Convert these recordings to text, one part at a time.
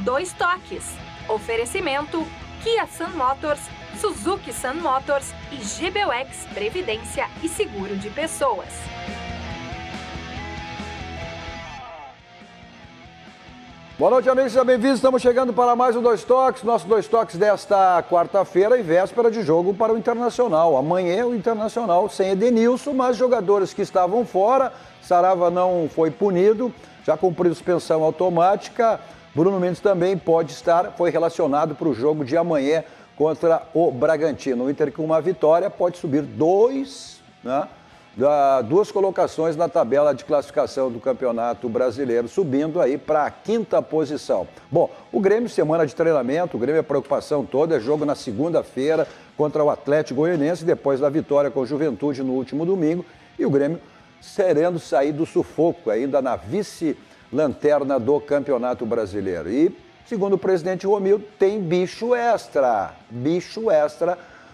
Dois Toques. Oferecimento Kia Sun Motors, Suzuki Sun Motors e GBUX Previdência e Seguro de Pessoas. Boa noite, amigos, sejam bem-vindos. Estamos chegando para mais um Dois Toques. Nosso Dois Toques desta quarta-feira e véspera de jogo para o Internacional. Amanhã o Internacional sem Edenilson, mas jogadores que estavam fora. Sarava não foi punido, já cumpriu suspensão automática. Bruno Mendes também pode estar, foi relacionado para o jogo de amanhã contra o Bragantino. O Inter com uma vitória pode subir duas colocações na tabela de classificação do Campeonato Brasileiro, subindo aí para a 5ª posição. Bom, o Grêmio, semana de treinamento, o Grêmio, a preocupação toda é jogo na segunda-feira contra o Atlético Goianiense, depois da vitória com o Juventude no último domingo, e o Grêmio querendo sair do sufoco, ainda na vice-lanterna do Campeonato Brasileiro. E, segundo o presidente Romildo, tem bicho extra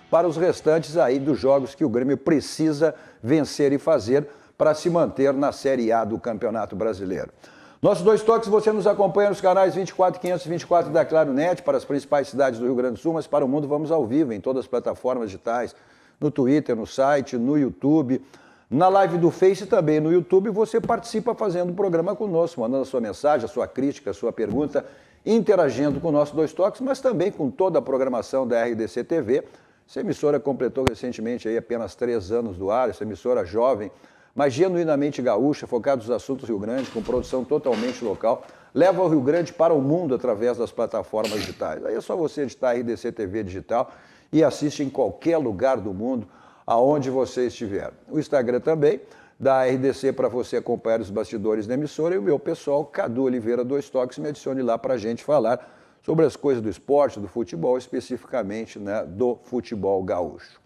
para os restantes aí dos jogos que o Grêmio precisa vencer e fazer para se manter na Série A do Campeonato Brasileiro. Nossos Dois Toques, você nos acompanha nos canais 24 524 da Claro Net para as principais cidades do Rio Grande do Sul, mas para o mundo vamos ao vivo em todas as plataformas digitais, no Twitter, no site, no YouTube, na live do Face e também no YouTube. Você participa fazendo o programa conosco, mandando a sua mensagem, a sua crítica, a sua pergunta, interagindo com o nosso Dois Toques, mas também com toda a programação da RDC TV. Essa emissora completou recentemente aí apenas 3 anos do ar, essa emissora jovem, mas genuinamente gaúcha, focada nos assuntos Rio Grande, com produção totalmente local, leva o Rio Grande para o mundo através das plataformas digitais. Aí é só você editar RDC TV Digital e assiste em qualquer lugar do mundo, aonde você estiver. O Instagram também, da RDC, para você acompanhar os bastidores da emissora, e o meu pessoal, Cadu Oliveira Dois Toques, me adicione lá para a gente falar sobre as coisas do esporte, do futebol, especificamente, né, do futebol gaúcho.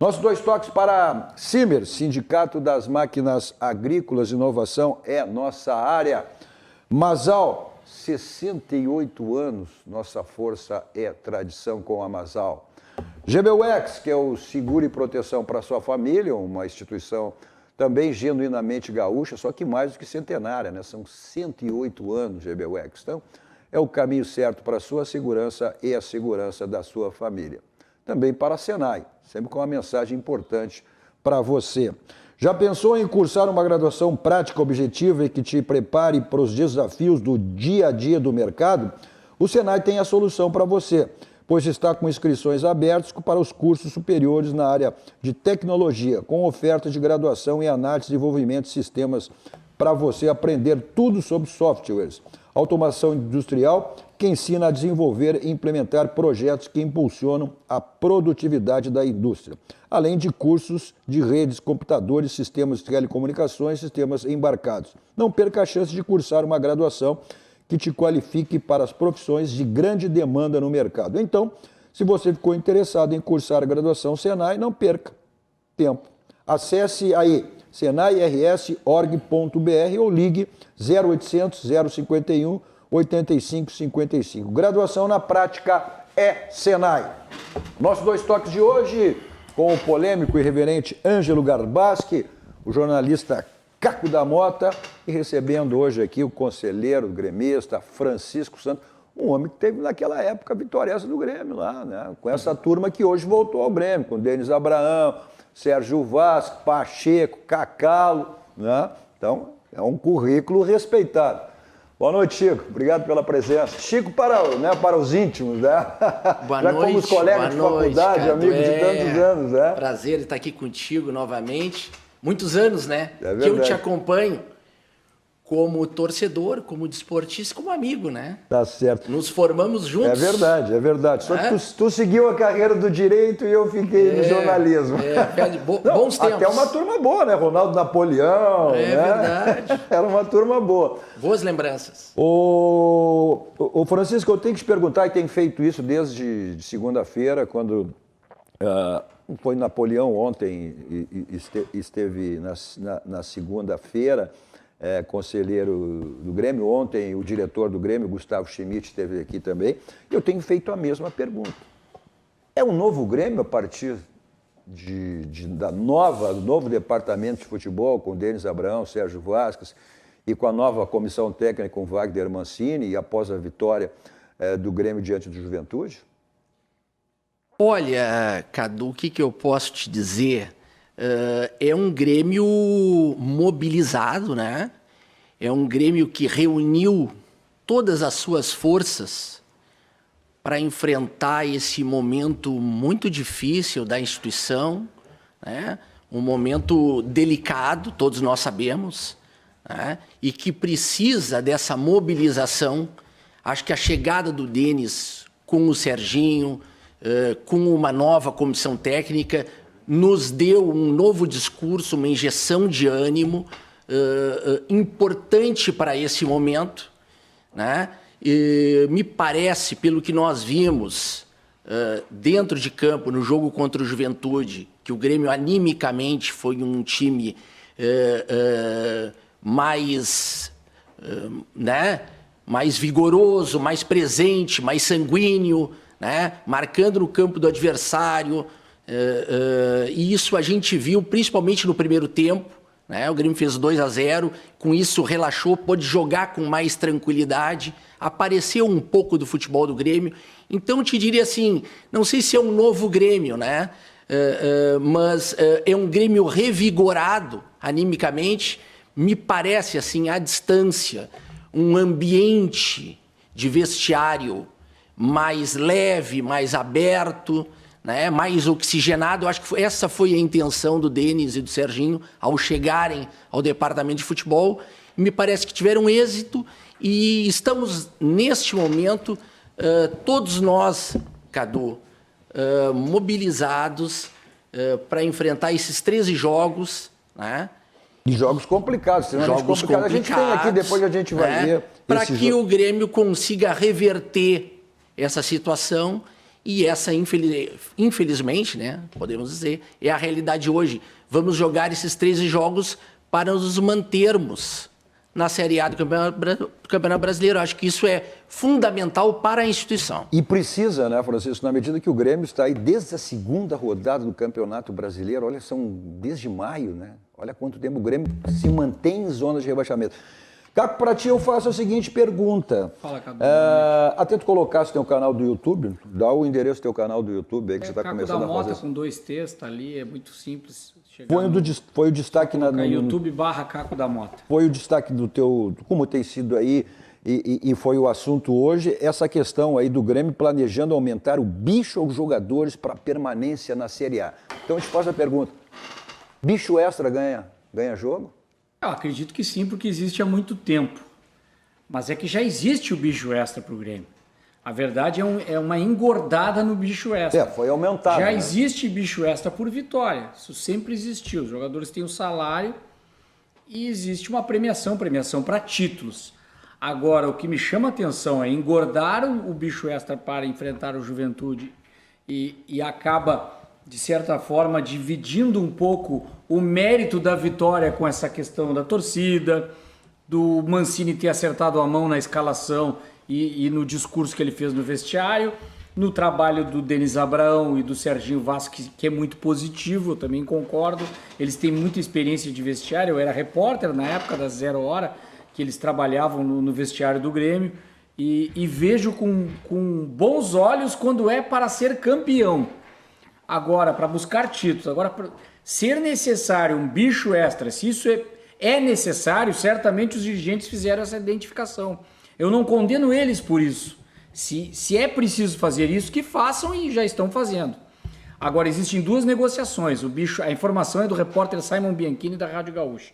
Nossos Dois Toques para Simer, Sindicato das Máquinas Agrícolas, inovação é nossa área. Masal, 68 anos, nossa força é tradição com a Masal. GBUX, que é o seguro e proteção para sua família, uma instituição também genuinamente gaúcha, só que mais do que centenária, né? São 108 anos GBUX. Então, é o caminho certo para a sua segurança e a segurança da sua família. Também para a Senai, sempre com uma mensagem importante para você. Já pensou em cursar uma graduação prática objetiva e que te prepare para os desafios do dia a dia do mercado? O Senai tem a solução para você, pois está com inscrições abertas para os cursos superiores na área de tecnologia, com oferta de graduação em análise e desenvolvimento de sistemas para você aprender tudo sobre softwares. Automação industrial, que ensina a desenvolver e implementar projetos que impulsionam a produtividade da indústria, além de cursos de redes, computadores, sistemas de telecomunicações, sistemas embarcados. Não perca a chance de cursar uma graduação que te qualifique para as profissões de grande demanda no mercado. Então, se você ficou interessado em cursar a graduação Senai, não perca tempo. Acesse aí senairs.org.br ou ligue 0800 051 8555. Graduação na prática é Senai. Nossos Dois Toques de hoje com o polêmico e irreverente Ângelo Garbaschi, o jornalista Caco da Mota, e recebendo hoje aqui o conselheiro gremista Francisco Santos, um homem que teve naquela época a vitória do Grêmio lá, né? Com essa turma que hoje voltou ao Grêmio, com Denis Abraão, Sérgio Vasco, Pacheco, Cacalo, né? Então, é um currículo respeitado. Boa noite, Chico. Obrigado pela presença. Chico para os íntimos, né? Boa já noite. Fomos colegas de faculdade, amigos de tantos anos, né? Prazer estar aqui contigo novamente. Muitos anos, né? É verdade. Que eu te acompanho como torcedor, como desportista, como amigo, né? Tá certo. Nos formamos juntos. É verdade, é verdade. Só que tu seguiu a carreira do direito e eu fiquei no jornalismo. Bons tempos. Até uma turma boa, né? Ronaldo Napoleão, né? Verdade. Era uma turma boa. Boas lembranças. Ô Francisco, eu tenho que te perguntar, e tem feito isso desde segunda-feira, quando foi Napoleão ontem e esteve na segunda-feira, conselheiro do Grêmio. Ontem o diretor do Grêmio, Gustavo Schmidt, esteve aqui também. E eu tenho feito a mesma pergunta. É um novo Grêmio a partir do novo departamento de futebol, com Denis Abraão, Sérgio Vasquez e com a nova comissão técnica com Wagner Mancini e após a vitória do Grêmio diante do Juventude? Olha, Cadu, o que eu posso te dizer? É um Grêmio mobilizado, né? É um Grêmio que reuniu todas as suas forças para enfrentar esse momento muito difícil da instituição, né? Um momento delicado, todos nós sabemos, né? E que precisa dessa mobilização. Acho que a chegada do Denis com o Serginho, com uma nova comissão técnica, nos deu um novo discurso, uma injeção de ânimo importante para esse momento, né? E me parece, pelo que nós vimos dentro de campo no jogo contra o Juventude, que o Grêmio animicamente foi um time mais vigoroso, mais presente, mais sanguíneo, né? Marcando no campo do adversário. E isso a gente viu principalmente no primeiro tempo, né? O Grêmio fez 2-0, com isso relaxou, pôde jogar com mais tranquilidade, apareceu um pouco do futebol do Grêmio. Então eu te diria assim, não sei se é um novo Grêmio, né? Mas é um Grêmio revigorado animicamente, me parece assim, à distância, um ambiente de vestiário mais leve, mais aberto, né, mais oxigenado. Eu acho que essa foi a intenção do Denis e do Serginho ao chegarem ao departamento de futebol. Me parece que tiveram êxito e estamos, neste momento, todos nós, Cadu, mobilizados para enfrentar esses 13 jogos, né? E jogos complicados, jogos complicados. A gente tem aqui, depois a gente vai ver. Para que o Grêmio consiga reverter essa situação. E essa, infelizmente, né, podemos dizer, é a realidade hoje. Vamos jogar esses 13 jogos para nos mantermos na Série A do Campeonato Brasileiro. Acho que isso é fundamental para a instituição. E precisa, né, Francisco, na medida que o Grêmio está aí desde a segunda rodada do Campeonato Brasileiro, olha, são desde maio, né? Olha quanto tempo o Grêmio se mantém em zonas de rebaixamento. Caco, para ti eu faço a seguinte pergunta. Fala, Cadu. Até tu colocasse teu canal do YouTube, dá o endereço do teu canal do YouTube aí que você está começando a fazer. Caco da Mota com 2 T's, tá ali, é muito simples. Foi o destaque no YouTube/Caco da Mota. Foi o destaque do teu, como tem sido aí, e foi o assunto hoje, essa questão aí do Grêmio planejando aumentar o bicho aos jogadores para permanência na Série A. Então eu te faço a pergunta, bicho extra ganha jogo? Eu acredito que sim, porque existe há muito tempo. Mas é que já existe o bicho extra para o Grêmio. A verdade é uma engordada no bicho extra. Foi aumentado. Já existe bicho extra por vitória. Isso sempre existiu. Os jogadores têm o salário e existe uma premiação para títulos. Agora, o que me chama a atenção é engordar o bicho extra para enfrentar o Juventude e acaba, de certa forma, dividindo um pouco o mérito da vitória com essa questão da torcida, do Mancini ter acertado a mão na escalação e no discurso que ele fez no vestiário, no trabalho do Denis Abraão e do Serginho Vasco, que é muito positivo, eu também concordo. Eles têm muita experiência de vestiário, eu era repórter na época da 0 Hora, que eles trabalhavam no vestiário do Grêmio, e vejo com bons olhos quando é para ser campeão. Agora, para buscar títulos, agora para ser necessário um bicho extra, se isso é necessário, certamente os dirigentes fizeram essa identificação. Eu não condeno eles por isso. Se é preciso fazer isso, que façam e já estão fazendo. Agora, existem 2 negociações. A informação é do repórter Simon Bianchini, da Rádio Gaúcha.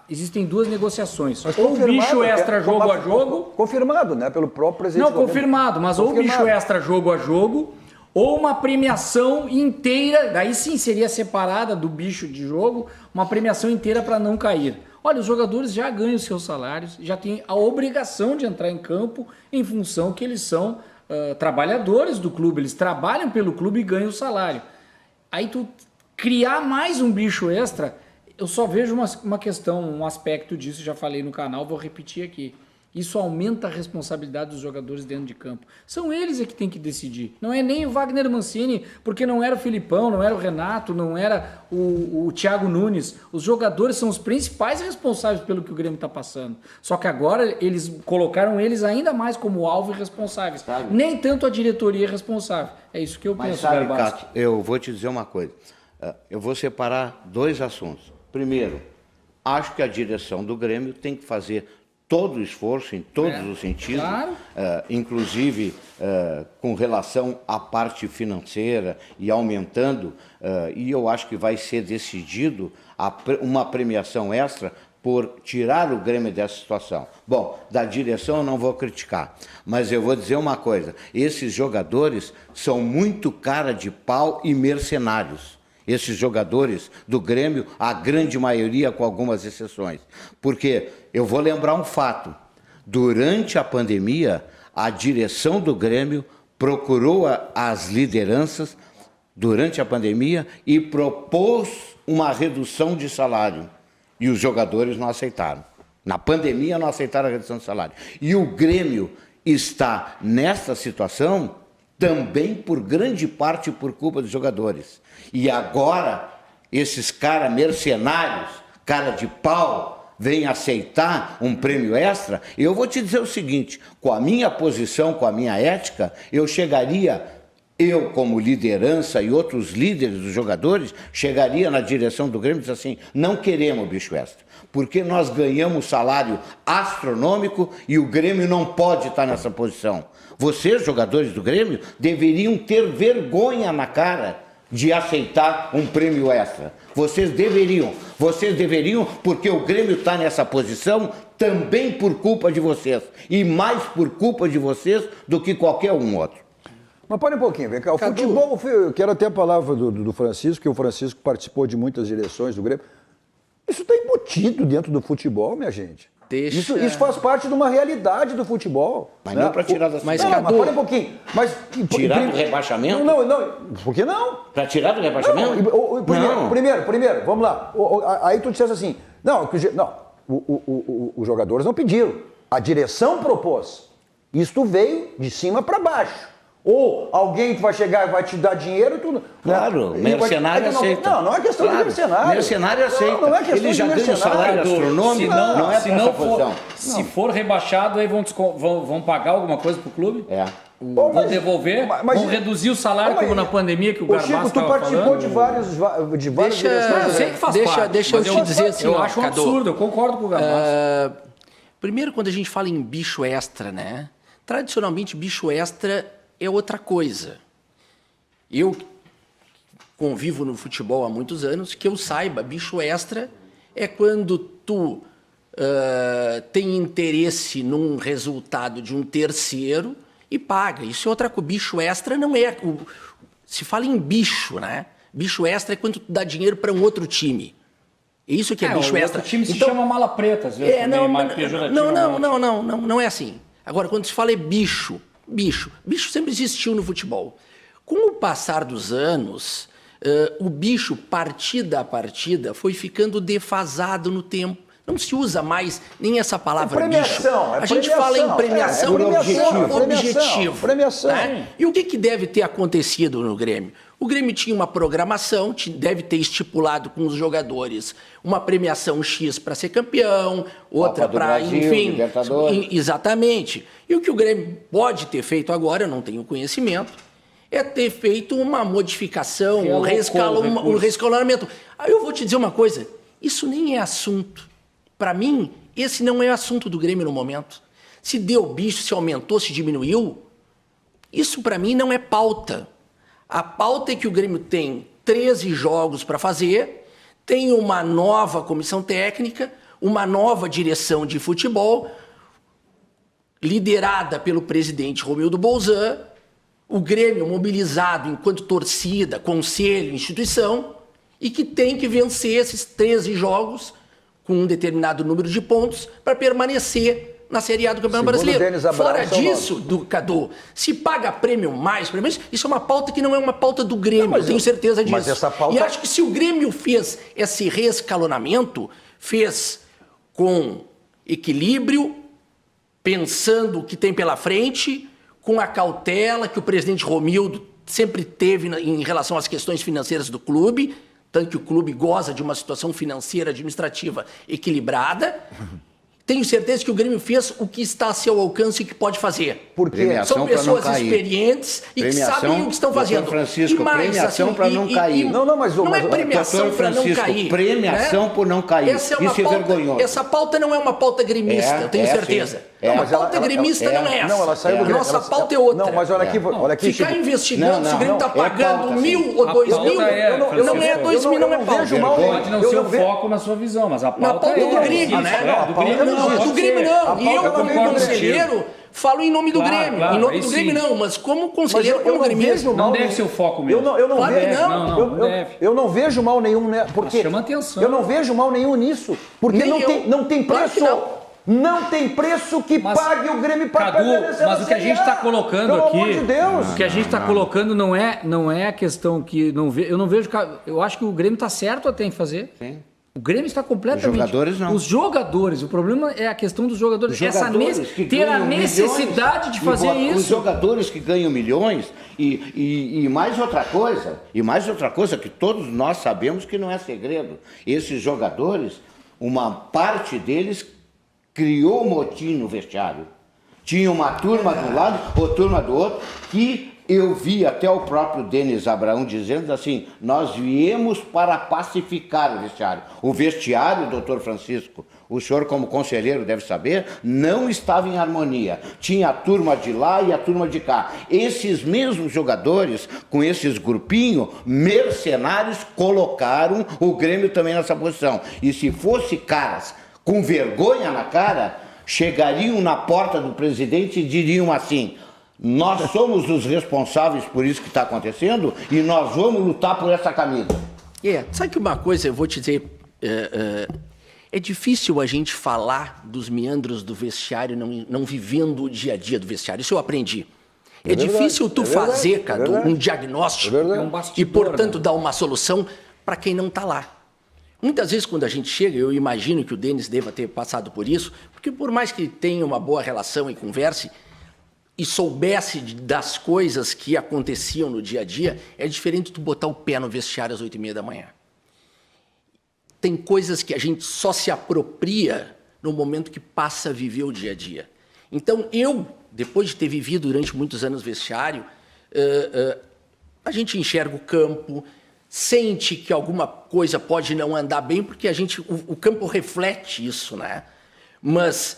Existem 2 negociações. Ou o bicho extra jogo a jogo... Confirmado, né? Pelo próprio presidente. Não, confirmado. Mas ou o bicho extra jogo a jogo, ou uma premiação inteira, daí sim seria separada do bicho de jogo, uma premiação inteira para não cair. Olha, os jogadores já ganham seus salários, já têm a obrigação de entrar em campo em função que eles são trabalhadores do clube, eles trabalham pelo clube e ganham o salário. Aí tu criar mais um bicho extra, eu só vejo uma questão, um aspecto disso, já falei no canal, vou repetir aqui. Isso aumenta a responsabilidade dos jogadores dentro de campo. São eles que têm que decidir. Não é nem o Wagner Mancini, porque não era o Filipão, não era o Renato, não era o Thiago Nunes. Os jogadores são os principais responsáveis pelo que o Grêmio está passando. Só que agora eles colocaram eles ainda mais como alvo e responsáveis. Sabe? Nem tanto a diretoria é responsável. É isso que eu penso, Cato, eu vou te dizer uma coisa. Eu vou separar dois assuntos. Primeiro, acho que a direção do Grêmio tem que fazer todo o esforço, em todos os sentidos, claro. Inclusive com relação à parte financeira e aumentando, e eu acho que vai ser decidido uma premiação extra por tirar o Grêmio dessa situação. Bom, da direção eu não vou criticar, mas eu vou dizer uma coisa, esses jogadores são muito cara de pau e mercenários. Esses jogadores do Grêmio, a grande maioria, com algumas exceções. Porque eu vou lembrar um fato. Durante a pandemia, a direção do Grêmio procurou as lideranças durante a pandemia e propôs uma redução de salário. E os jogadores não aceitaram. Na pandemia, não aceitaram a redução de salário. E o Grêmio está nessa situação também por grande parte por culpa dos jogadores. E agora, esses caras mercenários, cara de pau, vêm aceitar um prêmio extra. Eu vou te dizer o seguinte, com a minha posição, com a minha ética, eu como liderança e outros líderes dos jogadores, chegaria na direção do Grêmio e diz assim, não queremos bicho extra, porque nós ganhamos salário astronômico e o Grêmio não pode estar nessa posição. Vocês, jogadores do Grêmio, deveriam ter vergonha na cara de aceitar um prêmio extra. Vocês deveriam, porque o Grêmio está nessa posição também por culpa de vocês, e mais por culpa de vocês do que qualquer um outro. Mas para um pouquinho, vem cá. O futebol, eu quero até a palavra do Francisco, que o Francisco participou de muitas direções do Grêmio. Isso está embutido dentro do futebol, minha gente. Isso faz parte de uma realidade do futebol. Mas não para tirar da mas para um pouquinho. Tirar do rebaixamento? Não. Por que não? Para tirar do rebaixamento? Primeiro, vamos lá. Aí tu dissesse assim, os jogadores não pediram. A direção propôs. Isto veio de cima para baixo. Ou alguém que vai chegar e vai te dar dinheiro, tu... Claro, mercenário aceita. Não é questão de mercenário. Mercenário aceita. Não é questão ele de já ganha um salário astronômico, não é essa posição. Se for rebaixado, aí vão pagar alguma coisa pro clube? Vão devolver? Vão reduzir o salário como na pandemia que o Garbaço estava falando? Tu participou de várias direções. Eu sei que faz parte. Deixa eu te dizer assim, eu acho um absurdo, eu concordo com o Garbaço. Primeiro, quando a gente fala em bicho extra, né? Tradicionalmente, bicho extra é outra coisa. Eu convivo no futebol há muitos anos, que eu saiba, bicho extra é quando tu tem interesse num resultado de um terceiro e paga. Isso é outra coisa. Bicho extra não é... Se fala em bicho, né? Bicho extra é quando tu dá dinheiro para um outro time. Isso que é bicho extra. O time se chama mala preta, às vezes. Não é assim. Agora, quando se fala é bicho sempre existiu no futebol. Com o passar dos anos, o bicho, partida a partida, foi ficando defasado no tempo. Não se usa mais nem essa palavra bicho. A gente fala em premiação, objetivo. Premiação. Né? E o que deve ter acontecido no Grêmio? O Grêmio tinha uma programação, deve ter estipulado com os jogadores uma premiação X para ser campeão, outra para, enfim, exatamente. E o que o Grêmio pode ter feito agora, eu não tenho conhecimento, é ter feito uma modificação, um reescalonamento. Aí eu vou te dizer uma coisa, isso nem é assunto. Para mim, esse não é assunto do Grêmio no momento. Se deu bicho, se aumentou, se diminuiu, isso para mim não é pauta. A pauta é que o Grêmio tem 13 jogos para fazer, tem uma nova comissão técnica, uma nova direção de futebol, liderada pelo presidente Romildo Bolzan, o Grêmio mobilizado enquanto torcida, conselho, instituição, e que tem que vencer esses 13 jogos com um determinado número de pontos para permanecer na Série A do Campeonato Brasileiro. Fora disso, Cadu, se paga prêmio mais, isso é uma pauta que não é uma pauta do Grêmio, eu tenho certeza disso. Mas essa pauta... E acho que se o Grêmio fez esse reescalonamento, fez com equilíbrio, pensando o que tem pela frente, com a cautela que o presidente Romildo sempre teve em relação às questões financeiras do clube, tanto que o clube goza de uma situação financeira administrativa equilibrada. Tenho certeza que o Grêmio fez o que está a seu alcance e que pode fazer. Porque são pessoas experientes e que sabem o que estão fazendo. Francisco, premiação para não cair. Não é premiação para não cair. Premiação por não cair. Isso é vergonhoso. Essa pauta não é uma pauta gremista, eu tenho certeza. A pauta gremista não é essa. Não, ela saiu do Grêmio. Nossa pauta é outra. Não, mas olha aqui. Ficar investigando se o Grêmio está pagando 1.000 ou 2.000, não é 2.000, não é pauta. Pode não ser o foco na sua visão, mas a pauta é do Grêmio, né? Do Grêmio não. E eu, como conselheiro, falo em nome do Grêmio. Em nome do Grêmio não, mas como conselheiro, como gremista. Não deve ser o foco mesmo. Eu não vejo mal nenhum, né? Porque chama atenção. Eu não vejo mal nenhum nisso. Porque não tem preço. Não tem preço que pague o Grêmio para permanecer. Mas o que a gente está colocando aqui, pelo amor de Deus, o que a gente está colocando não é a questão que eu não vejo. Eu acho que o Grêmio está certo até em fazer. Sim. O Grêmio está completamente. Os jogadores não. Os jogadores, o problema é a questão dos jogadores. Ter a necessidade de fazer isso. Os jogadores que ganham milhões e mais outra coisa que todos nós sabemos que não é segredo. Esses jogadores, uma parte deles criou motim no vestiário. Tinha uma turma de um lado, outra turma do outro, que eu vi até o próprio Denis Abraão dizendo assim, nós viemos para pacificar o vestiário. O vestiário, doutor Francisco, o senhor como conselheiro deve saber, não estava em harmonia. Tinha a turma de lá e a turma de cá. Esses mesmos jogadores, com esses grupinhos, mercenários, colocaram o Grêmio também nessa posição. E se fosse caras com vergonha na cara, chegariam na porta do presidente e diriam assim, nós somos os responsáveis por isso que está acontecendo e nós vamos lutar por essa camisa. Sabe que uma coisa eu vou te dizer, é difícil a gente falar dos meandros do vestiário não vivendo o dia a dia do vestiário, isso eu aprendi. É difícil tu fazer, Cadu, um diagnóstico e, portanto, dar uma solução para quem não está lá. Muitas vezes, quando a gente chega, eu imagino que o Denis deva ter passado por isso, porque por mais que tenha uma boa relação e converse, e soubesse das coisas que aconteciam no dia a dia, é diferente tu botar o pé no vestiário às 8h30 da manhã. Tem coisas que a gente só se apropria no momento que passa a viver o dia a dia. Então, eu, depois de ter vivido durante muitos anos vestiário, a gente enxerga o campo, sente que alguma coisa pode não andar bem, porque o campo reflete isso, né? Mas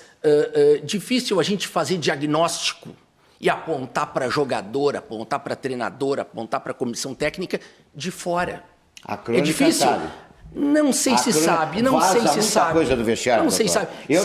difícil a gente fazer diagnóstico e apontar para jogador, apontar para treinador, apontar para comissão técnica de fora. A crônica é difícil. sabe. Não sei se sabe, não sei se sabe. Coisa do vestiário, não sei se sabe. Eu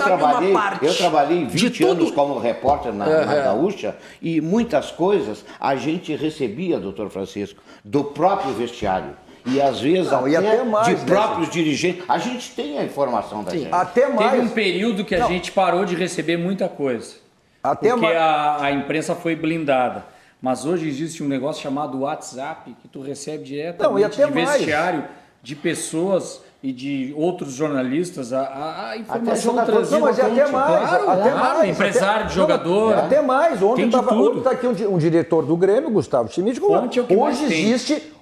trabalhei 20 anos como repórter na Gaúcha e muitas coisas a gente recebia, doutor Francisco, do próprio vestiário. E às vezes até mais, de próprios dirigentes. A gente tem a informação da gente. Até mais. Teve um período que a gente parou de receber muita coisa. Porque a imprensa foi blindada. Mas hoje existe um negócio chamado WhatsApp, que tu recebe diretamente de vestiário de pessoas e de outros jornalistas a informação trazida. Não, mas até mais. Claro, até mais. Empresário, de jogador. Até mais. Ontem está aqui um diretor do Grêmio, Gustavo Schmidt.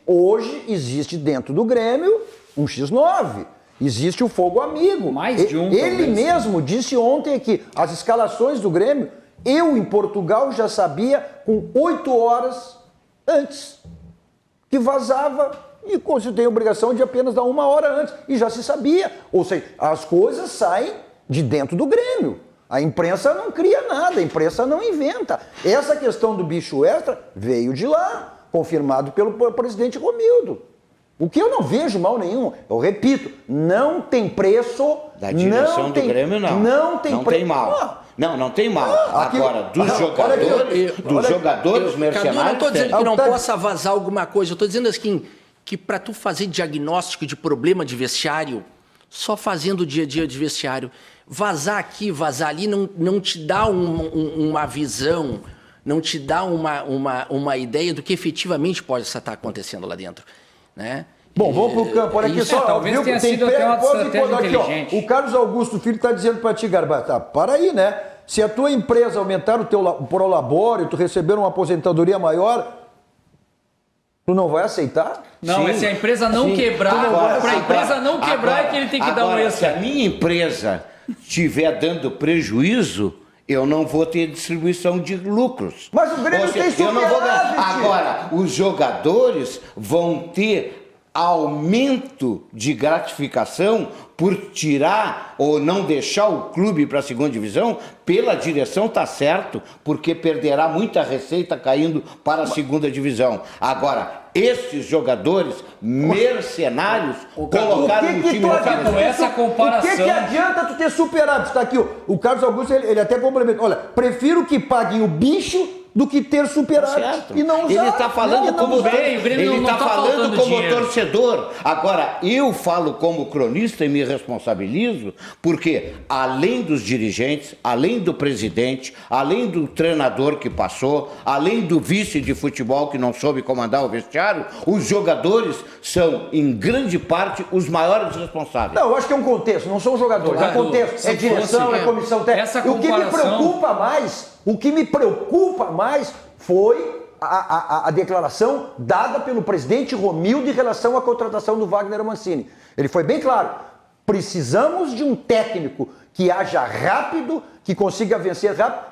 Hoje existe dentro do Grêmio um X9. Existe o Fogo Amigo. Mais de um. Ele mesmo disse ontem que as escalações do Grêmio, eu em Portugal já sabia com 8 horas antes que vazava. E você tem a obrigação de apenas dar 1 hora antes. E já se sabia. Ou seja, as coisas saem de dentro do Grêmio. A imprensa não cria nada, a imprensa não inventa. Essa questão do bicho extra veio de lá, confirmado pelo presidente Romildo. O que eu não vejo mal nenhum, eu repito, não tem preço. Da direção do Grêmio, não. Não tem mal. Não tem mal. Agora, dos jogadores mercenários... Eu não estou dizendo que não possa vazar alguma coisa, eu estou dizendo assim... que para tu fazer diagnóstico de problema de vestiário, só fazendo o dia a dia de vestiário, vazar aqui, vazar ali, não te dá uma visão, não te dá uma ideia do que efetivamente pode estar acontecendo lá dentro, né? Bom, vamos pro campo. Olha aqui só. Talvez tenha sido até uma estratégia inteligente. O Carlos Augusto Filho está dizendo para ti, Garbata, para aí, né? Se a tua empresa aumentar o teu prolabório, tu receber uma aposentadoria maior, tu não vai aceitar? Não, mas se a empresa não quebrar, para a empresa não quebrar é que ele tem que dar um extra. Se a minha empresa estiver dando prejuízo, eu não vou ter distribuição de lucros. Mas o Grêmio tem superávit. Agora, os jogadores vão ter aumento de gratificação por tirar ou não deixar o clube para a segunda divisão, pela direção tá certo, porque perderá muita receita caindo para a segunda divisão. Agora, esses jogadores mercenários colocaram o time no essa comparação. O que adianta tu ter superávit? Está aqui, o Carlos Augusto, ele até complementa. Olha, prefiro que paguem o bicho do que ter superávit e não usar. Ele está falando como torcedor. Agora, eu falo como cronista e me responsabilizo, porque além dos dirigentes, além do presidente, além do treinador que passou, além do vice de futebol que não soube comandar o vestiário, os jogadores são, em grande parte, os maiores responsáveis. Não, eu acho que é um contexto, não são os jogadores, é contexto, é direção, é comissão técnica. O que me preocupa mais foi a declaração dada pelo presidente Romildo em relação à contratação do Wagner Mancini. Ele foi bem claro, precisamos de um técnico que haja rápido, que consiga vencer rápido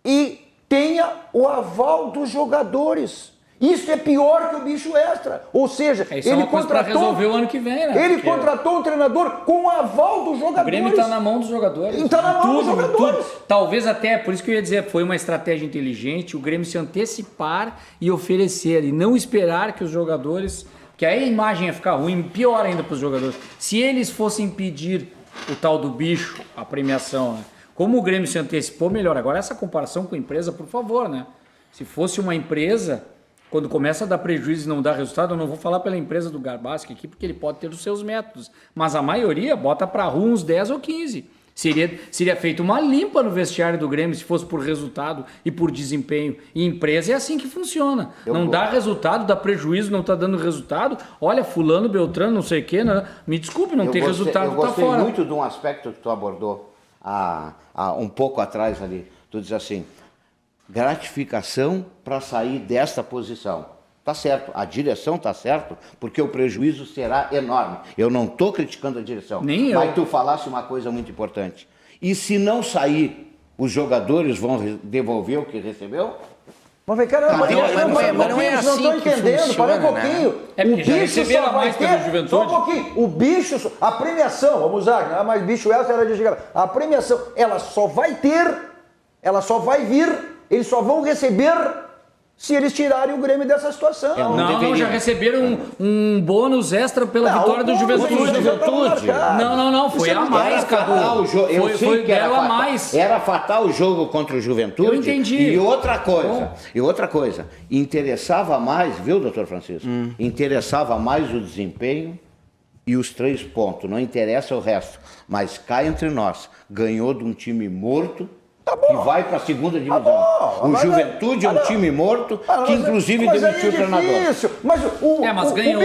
e tenha o aval dos jogadores. Isso é pior que o bicho extra. Ou seja, ele contratou resolver o ano que vem, né? Ele contratou um treinador com o aval dos jogadores. O Grêmio está na mão dos jogadores. Está na mão dos jogadores. Talvez até, por isso que eu ia dizer, foi uma estratégia inteligente o Grêmio se antecipar e oferecer, e não esperar que os jogadores, que aí a imagem ia ficar ruim, pior ainda para os jogadores. Se eles fossem pedir o tal do bicho, a premiação, né? Como o Grêmio se antecipou, melhor. Agora essa comparação com a empresa, por favor, né? Se fosse uma empresa, quando começa a dar prejuízo e não dá resultado, eu não vou falar pela empresa do Garbaschi aqui, porque ele pode ter os seus métodos. Mas a maioria bota para rua uns 10 ou 15. Seria feita uma limpa no vestiário do Grêmio se fosse por resultado e por desempenho. E empresa é assim que funciona. Dá resultado, dá prejuízo, não está dando resultado. Olha, fulano, Beltrano, não sei o quê. Né? Me desculpe, não tem resultado, tá fora. Eu gostei muito de um aspecto que tu abordou um pouco atrás ali. Tu diz assim, gratificação para sair desta posição. Tá certo, a direção tá certo, porque o prejuízo será enorme. Eu não estou criticando a direção. Nem eu. Mas tu falasse uma coisa muito importante. E se não sair, os jogadores vão devolver o que recebeu? Mas vem, caramba, não é assim não que entendendo, funciona, para um pouquinho. Né? É porque já receberam mais pelo Juventude. Só um pouquinho. O bicho, a premiação, vamos usar, mas bicho essa era de chegar. A premiação, ela só vai vir, eles só vão receber se eles tirarem o Grêmio dessa situação. Não, já receberam um bônus extra pela vitória do Juventude. Não, foi a mais, Cadu. Foi dela a mais. Era fatal o jogo contra o Juventude. Eu entendi. E outra coisa, interessava mais, viu, doutor Francisco? Interessava mais o desempenho e os 3 pontos, não interessa o resto. Mas cá entre nós, ganhou de um time morto, que vai para a segunda divisão. O Juventude é um time morto, que inclusive demitiu o treinador. Mas ganhou.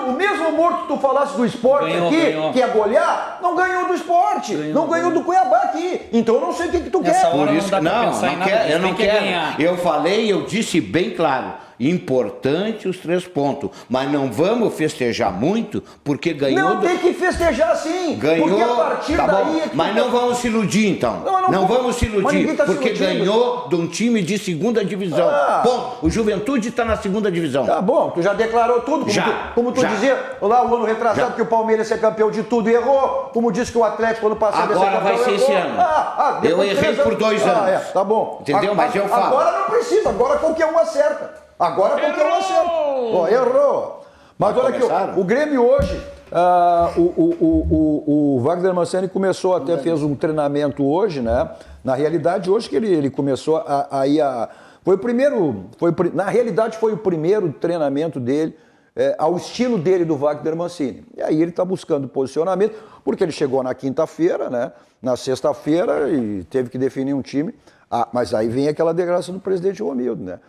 O mesmo morto que tu falasse do Sport aqui, que é golear, não ganhou do Sport, não ganhou do Cuiabá aqui. Então eu não sei o que tu quer. Por isso que eu não quero. Eu falei, eu disse bem claro. Importante os 3 pontos, mas não vamos festejar muito porque ganhou. Não tem que festejar sim. Ganhou. Porque a partir daí. Mas não vamos se iludir então. Não vamos se iludir porque ganhou de um time de segunda divisão. Bom, o Juventude está na segunda divisão. Tá bom, tu já declarou tudo. Como tu dizia lá o ano retrasado que o Palmeiras ia ser campeão de tudo e errou. Como disse que o Atlético ano passado ia ser campeão. Agora vai ser esse ano. Eu errei por 2 anos. Tá bom. Entendeu? Mas eu falo. Agora não precisa. Agora qualquer um acerta. Agora qualquer um acerta. Errou. Mas olha aqui, o Grêmio hoje, o Wagner Mancini começou até, fez um treinamento hoje, né? Na realidade, hoje que ele começou foi o primeiro, na realidade foi o primeiro treinamento dele, ao estilo dele do Wagner Mancini. E aí ele está buscando posicionamento, porque ele chegou na quinta-feira, né? Na sexta-feira e teve que definir um time. Mas aí vem aquela declaração do presidente Romildo, né?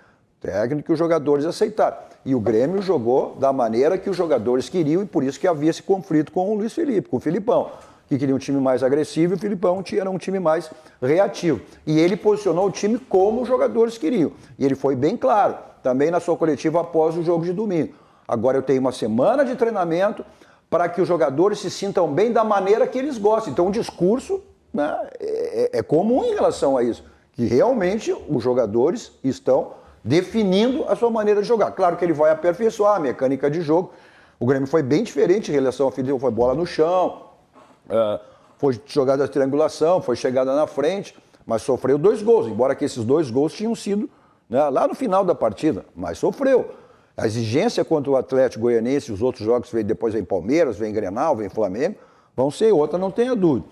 Técnico que os jogadores aceitaram. E o Grêmio jogou da maneira que os jogadores queriam e por isso que havia esse conflito com o Luiz Felipe, com o Filipão. que queria um time mais agressivo, e o Filipão era um time mais reativo. E ele posicionou o time como os jogadores queriam. E ele foi bem claro, também na sua coletiva após o jogo de domingo. Agora eu tenho uma semana de treinamento para que os jogadores se sintam bem da maneira que eles gostam. Então o discurso, né, é comum em relação a isso, que realmente os jogadores estão definindo a sua maneira de jogar. Claro que ele vai aperfeiçoar a mecânica de jogo. O Grêmio foi bem diferente em relação ao Filipão, foi bola no chão, foi jogada de triangulação, foi chegada na frente, mas sofreu 2 gols, embora que esses 2 gols tinham sido, né, lá no final da partida, mas sofreu. A exigência contra o Atlético Goianiense, os outros jogos, depois vem Palmeiras, vem Grenal, vem Flamengo, vão ser outra, não tenha dúvida.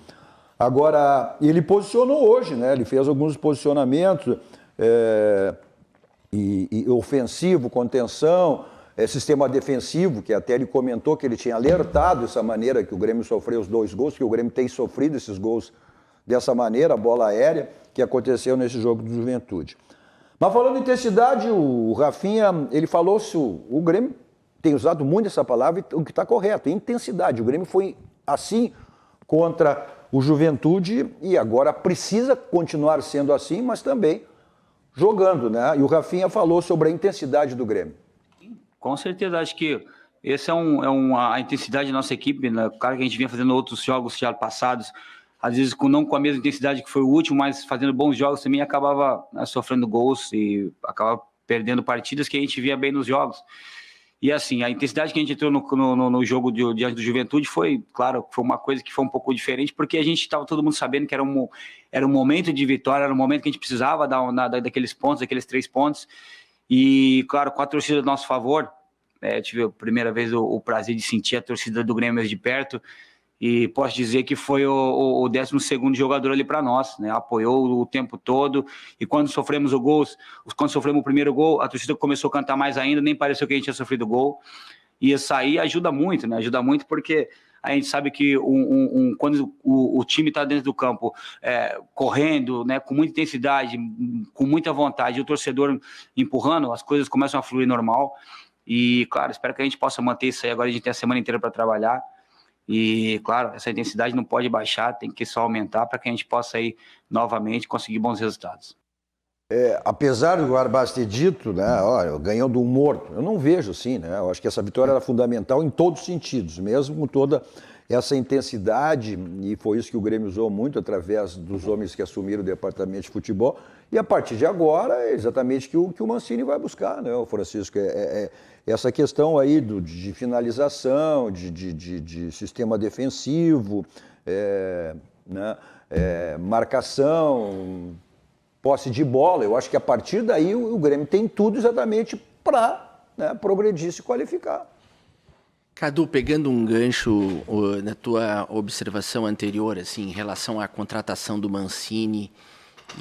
Agora, ele posicionou hoje, né, ele fez alguns posicionamentos e ofensivo, contenção, sistema defensivo, que até ele comentou que ele tinha alertado essa maneira que o Grêmio sofreu os 2 gols, que o Grêmio tem sofrido esses gols dessa maneira, a bola aérea, que aconteceu nesse jogo do Juventude. Mas falando em intensidade, o Rafinha, ele falou se o Grêmio tem usado muito essa palavra, o que está correto, intensidade. O Grêmio foi assim contra o Juventude e agora precisa continuar sendo assim, mas também jogando, né? E o Rafinha falou sobre a intensidade do Grêmio. Com certeza, acho que essa a intensidade da nossa equipe, né? Claro que a gente vinha fazendo outros jogos já passados, às vezes não com a mesma intensidade que foi o último, mas fazendo bons jogos também acabava, né, sofrendo gols e acabava perdendo partidas que a gente via bem nos jogos. E assim, a intensidade que a gente entrou no jogo diante do Juventude foi, claro, foi uma coisa que foi um pouco diferente, porque a gente estava todo mundo sabendo que era um momento de vitória, era um momento que a gente precisava daqueles pontos, daqueles 3 pontos. E, claro, com a torcida do nosso favor, tive a primeira vez o prazer de sentir a torcida do Grêmio de perto, e posso dizer que foi o 12º jogador ali para nós, né? Apoiou o tempo todo, e quando sofremos o primeiro gol, a torcida começou a cantar mais ainda, nem pareceu que a gente tinha sofrido gol, e isso aí ajuda muito, né? Ajuda muito porque a gente sabe que quando o time está dentro do campo correndo, né, com muita intensidade, com muita vontade, e o torcedor empurrando, as coisas começam a fluir normal. E, claro, espero que a gente possa manter isso aí. Agora a gente tem a semana inteira para trabalhar. E, claro, essa intensidade não pode baixar, tem que só aumentar para que a gente possa aí novamente conseguir bons resultados. Apesar do Arbaz ter dito, né, olha, ganhou do morto, eu não vejo assim, né? Eu acho que essa vitória era fundamental em todos os sentidos, mesmo com toda essa intensidade, e foi isso que o Grêmio usou muito através dos homens que assumiram o departamento de futebol, e a partir de agora é exatamente o que o Mancini vai buscar, né, o Francisco, essa questão aí de finalização, de sistema defensivo, né, marcação, posse de bola. Eu acho que a partir daí o Grêmio tem tudo exatamente para, né, progredir e se qualificar. Cadu, pegando um gancho na tua observação anterior, assim, em relação à contratação do Mancini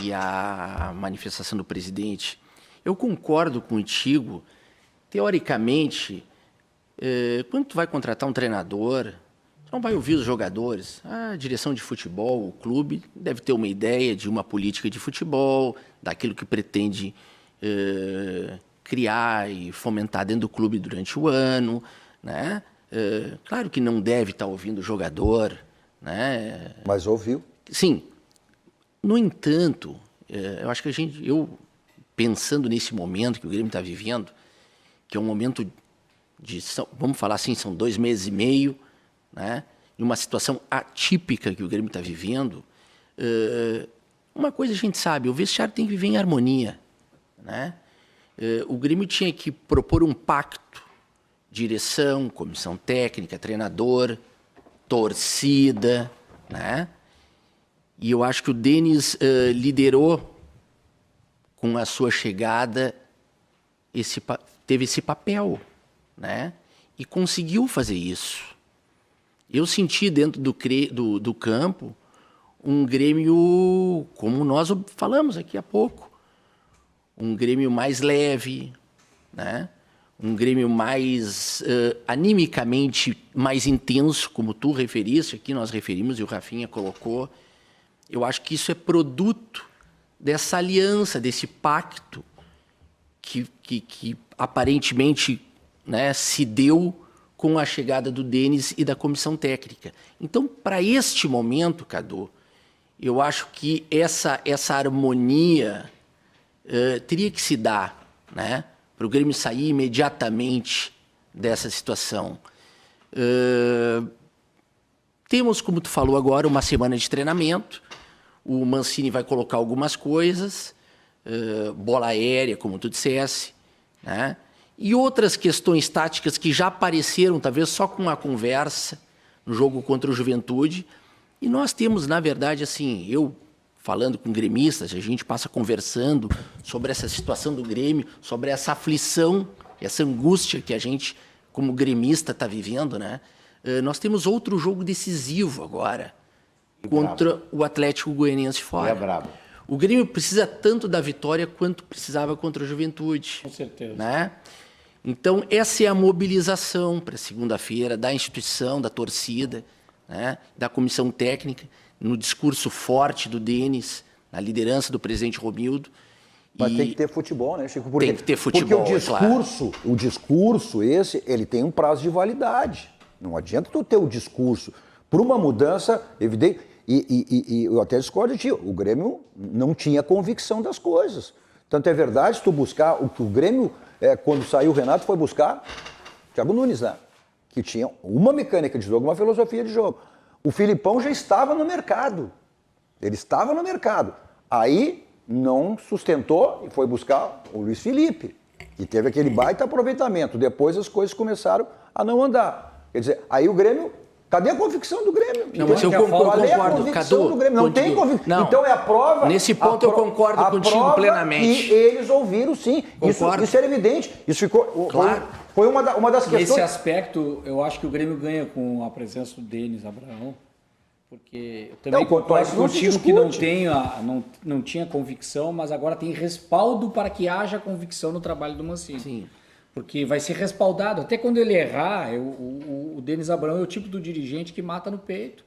e à manifestação do presidente, eu concordo contigo. Teoricamente, quando tu vai contratar um treinador, tu não vai ouvir os jogadores. A direção de futebol, o clube, deve ter uma ideia de uma política de futebol, daquilo que pretende criar e fomentar dentro do clube durante o ano, né? Claro que não deve estar ouvindo o jogador, né? Mas ouviu. Sim. No entanto, eu acho que pensando nesse momento que o Grêmio está vivendo, que é um momento vamos falar assim, são 2 meses e meio, né? Em uma situação atípica que o Grêmio está vivendo, uma coisa a gente sabe, o vestiário tem que viver em harmonia, né? O Grêmio tinha que propor um pacto, direção, comissão técnica, treinador, torcida, né? E eu acho que o Denis liderou com a sua chegada, teve esse papel, né? E conseguiu fazer isso. Eu senti dentro do campo um Grêmio, como nós falamos aqui há pouco, um Grêmio mais leve, né? Um Grêmio mais animicamente mais intenso, como tu referiste, aqui nós referimos e o Rafinha colocou. Eu acho que isso é produto dessa aliança, desse pacto que aparentemente, né, se deu com a chegada do Denis e da comissão técnica. Então, para este momento, Cadu, eu acho que essa harmonia teria que se dar, né, para o Grêmio sair imediatamente dessa situação. Temos, como tu falou agora, uma semana de treinamento. O Mancini vai colocar algumas coisas, bola aérea, como tu dissesse, né? E outras questões táticas que já apareceram, talvez só com a conversa, no jogo contra o Juventude. E nós temos, na verdade, assim, eu falando com gremistas, a gente passa conversando sobre essa situação do Grêmio, sobre essa aflição, essa angústia que a gente, como gremista, está vivendo, né? Nós temos outro jogo decisivo agora, contra o Atlético Goianiense fora. É brabo. O Grêmio precisa tanto da vitória quanto precisava contra a Juventude. Com certeza. Né? Então, essa é a mobilização para segunda-feira da instituição, da torcida, né? Da comissão técnica, no discurso forte do Denis, na liderança do presidente Romildo. Mas tem que ter futebol, né, Chico? Tem que ter futebol, porque o discurso esse, ele tem um prazo de validade. Não adianta tu ter o discurso por uma mudança evidente. E eu até discordo de ti, o Grêmio não tinha convicção das coisas. Tanto é verdade, se tu buscar o que o Grêmio, quando saiu o Renato, foi buscar Thiago Nunes, né? Que tinha uma mecânica de jogo, uma filosofia de jogo. O Filipão já estava no mercado. Ele estava no mercado. Aí não sustentou e foi buscar o Luiz Felipe. E teve aquele baita aproveitamento. Depois as coisas começaram a não andar. Quer dizer, aí o Grêmio... Cadê a convicção do Grêmio? Não, mas eu concordo, Cadu. Não tem convicção. Não. Então é a prova... Nesse ponto eu concordo contigo plenamente. E eles ouviram, sim. Isso era evidente. Isso ficou... Claro. Foi uma das questões... Nesse aspecto, eu acho que o Grêmio ganha com a presença do Denis Abraão, porque eu também concordo contigo que não tinha convicção, mas agora tem respaldo para que haja convicção no trabalho do Mancini. Sim. Porque vai ser respaldado. Até quando ele errar, o Denis Abraão é o tipo do dirigente que mata no peito.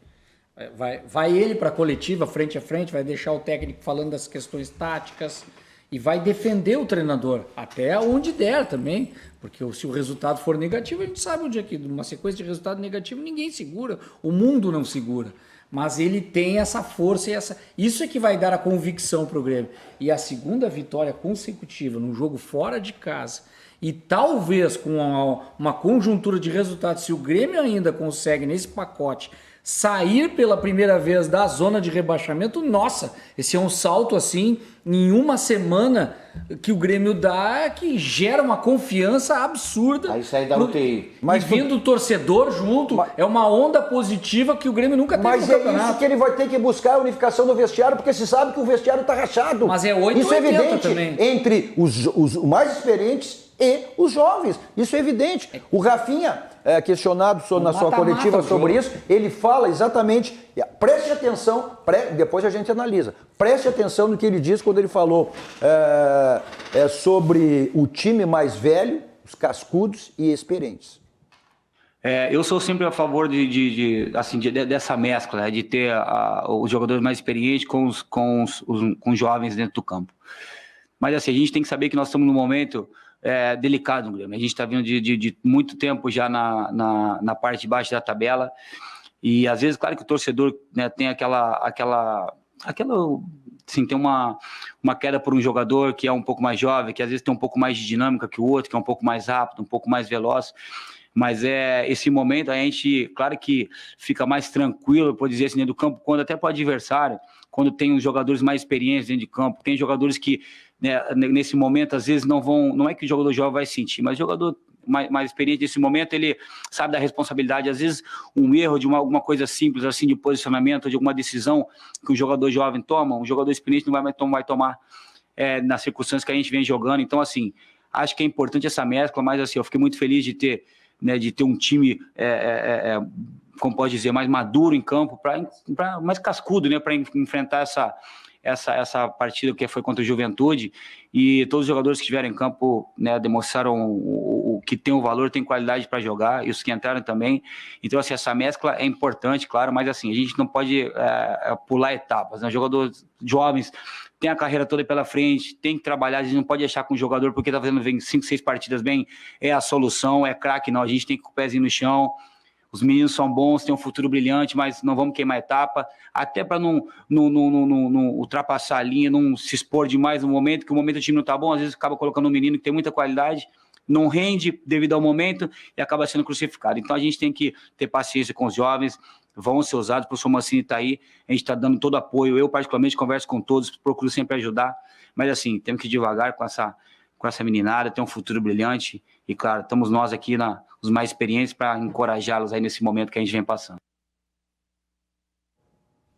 Vai ele para a coletiva, frente a frente, vai deixar o técnico falando das questões táticas e vai defender o treinador, até onde der também. Porque se o resultado for negativo, a gente sabe onde é que numa sequência de resultado negativo ninguém segura, o mundo não segura. Mas ele tem essa força e isso é que vai dar a convicção para o Grêmio. E a segunda vitória consecutiva num jogo fora de casa, e talvez com uma conjuntura de resultados, se o Grêmio ainda consegue, nesse pacote, sair pela primeira vez da zona de rebaixamento, nossa, esse é um salto assim, em uma semana que o Grêmio dá, que gera uma confiança absurda. Aí sai da UTI. Mas vindo o torcedor junto, é uma onda positiva que o Grêmio nunca teve no campeonato. Mas é isso que ele vai ter que buscar, a unificação do vestiário, porque se sabe que o vestiário está rachado. Mas é 8 isso é evidente também. Entre os mais experientes e os jovens. Isso é evidente. O Rafinha, questionado na sua coletiva sobre isso, ele fala exatamente, preste atenção, depois a gente analisa, preste atenção no que ele diz quando ele falou sobre o time mais velho, os cascudos e experientes. Eu sou sempre a favor dessa mescla, de ter os jogadores mais experientes com os jovens dentro do campo. Mas assim, a gente tem que saber que nós estamos num momento delicado no Grêmio. A gente está vindo de muito tempo já na parte de baixo da tabela, e às vezes, claro que o torcedor, né, tem assim, tem uma queda por um jogador que é um pouco mais jovem, que às vezes tem um pouco mais de dinâmica que o outro, que é um pouco mais rápido, um pouco mais veloz. Mas esse momento a gente, claro que fica mais tranquilo, por dizer assim, dentro do campo, quando até para o adversário, quando tem os jogadores mais experientes dentro de campo, tem jogadores que, né, nesse momento, às vezes não é que o jogador jovem vai sentir, mas o jogador mais experiente nesse momento, ele sabe da responsabilidade. Às vezes um erro de alguma coisa simples assim, de posicionamento, de alguma decisão que um jogador jovem toma, um jogador experiente não vai tomar nas circunstâncias que a gente vem jogando. Então, assim, acho que é importante essa mescla, mas assim, eu fiquei muito feliz de ter um time, como pode dizer, mais maduro em campo, mais cascudo, né, para enfrentar essa partida que foi contra o Juventude, e todos os jogadores que estiveram em campo, né, demonstraram o que tem o valor, tem qualidade para jogar, e os que entraram também. Então, assim, essa mescla é importante, claro, mas assim, a gente não pode pular etapas, né? Jogadores jovens tem a carreira toda pela frente, tem que trabalhar, a gente não pode achar que um jogador, porque está fazendo 5, 6 partidas bem, é a solução, é craque, não, a gente tem que ir com o pezinho no chão. Os meninos são bons, têm um futuro brilhante, mas não vamos queimar etapa, até para não ultrapassar a linha, não se expor demais no momento, que o momento do time não está bom, às vezes acaba colocando um menino que tem muita qualidade, não rende devido ao momento e acaba sendo crucificado. Então a gente tem que ter paciência com os jovens, vão ser usados, o professor Mancini está aí, a gente está dando todo apoio, eu particularmente converso com todos, procuro sempre ajudar, mas assim, temos que ir devagar com essa meninada, tem um futuro brilhante e claro, estamos nós aqui os mais experientes para encorajá-los aí nesse momento que a gente vem passando.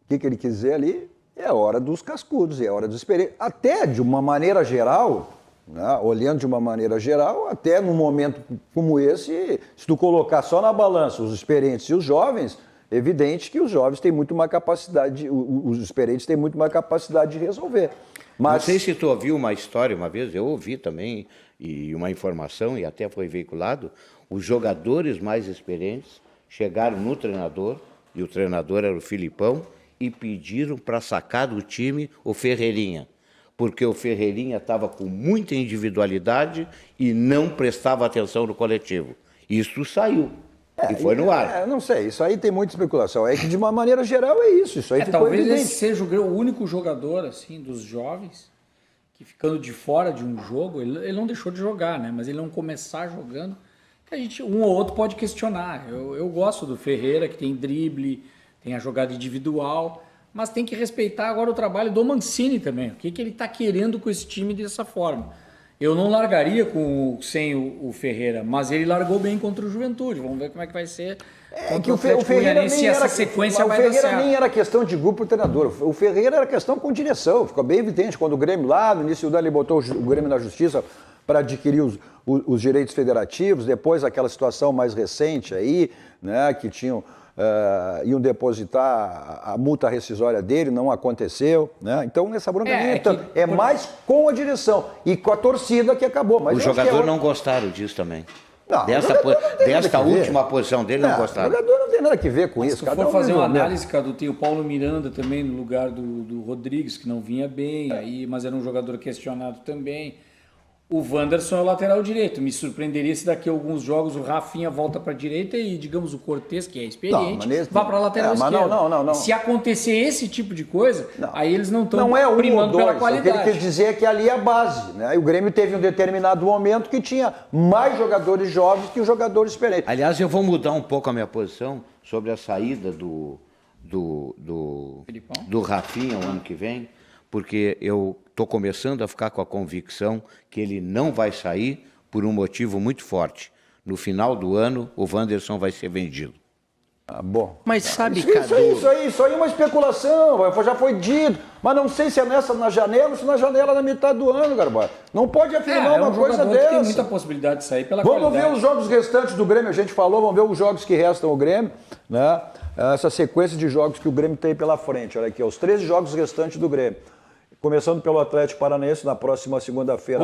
O que ele quis dizer ali é a hora dos cascudos, é a hora dos experientes. Até de uma maneira geral, né, olhando de uma maneira geral, até num momento como esse, se tu colocar só na balança os experientes e os jovens, é evidente que os jovens têm muito mais capacidade, os experientes têm muito mais capacidade de resolver. Mas... Não sei se tu ouviu uma história uma vez, eu ouvi também, e uma informação, e até foi veiculado, os jogadores mais experientes chegaram no treinador, e o treinador era o Filipão, e pediram para sacar do time o Ferreirinha, porque o Ferreirinha estava com muita individualidade e não prestava atenção no coletivo. Isso saiu. E foi no ar. Não sei, isso aí tem muita especulação. É que de uma maneira geral é isso aí ficou talvez evidente. Esse seja o único jogador assim dos jovens que ficando de fora de um jogo, ele não deixou de jogar, né? Mas ele não começar jogando, que a gente um ou outro pode questionar. Eu gosto do Ferreira, que tem drible, tem a jogada individual, mas tem que respeitar agora o trabalho do Mancini também. O que ele está querendo com esse time dessa forma? Eu não largaria sem o Ferreira, mas ele largou bem contra o Juventude. Vamos ver como é que vai ser. Que o Ferreira nem essa sequência vai dar certo. O Ferreira nem era questão de grupo treinador. O Ferreira era questão com direção. Ficou bem evidente quando o Grêmio lá no início do ano ele botou o Grêmio na justiça para adquirir os direitos federativos. Depois aquela situação mais recente aí, né, que iam depositar a multa rescisória dele, não aconteceu, né? Então essa bronca mais com a direção e com a torcida que acabou. Mas os jogadores não gostaram disso também. Não, desta última posição dele não gostaram. O jogador não tem nada a ver com isso. Se for fazer uma análise, Cadu, tem o Paulo Miranda também no lugar do Rodrigues, que não vinha bem, aí, mas era um jogador questionado também. O Wanderson é o lateral direito. Me surpreenderia se daqui a alguns jogos o Rafinha volta para a direita e, digamos, o Cortez, que é experiente, vá para a lateral esquerda. Não. Se acontecer esse tipo de coisa, aí eles não estão primando pela qualidade. O que ele quer dizer é que ali é a base, né? E o Grêmio teve um determinado momento que tinha mais jogadores jovens que os jogadores experientes. Aliás, eu vou mudar um pouco a minha posição sobre a saída do Rafinha o ano que vem, porque eu estou começando a ficar com a convicção que ele não vai sair por um motivo muito forte. No final do ano, o Wanderson vai ser vendido. Bom. Mas sabe, Cadu... Isso aí é uma especulação, já foi dito. Mas não sei se é na janela ou se na janela na metade do ano, Garbosa. Não pode afirmar uma coisa dessa. Tem muita possibilidade de sair pela qualidade. Vamos ver os jogos restantes do Grêmio, a gente falou, vamos ver os jogos que restam ao Grêmio, né? Essa sequência de jogos que o Grêmio tem pela frente. Olha aqui, os 13 jogos restantes do Grêmio. Começando pelo Atlético Paranaense na próxima segunda-feira.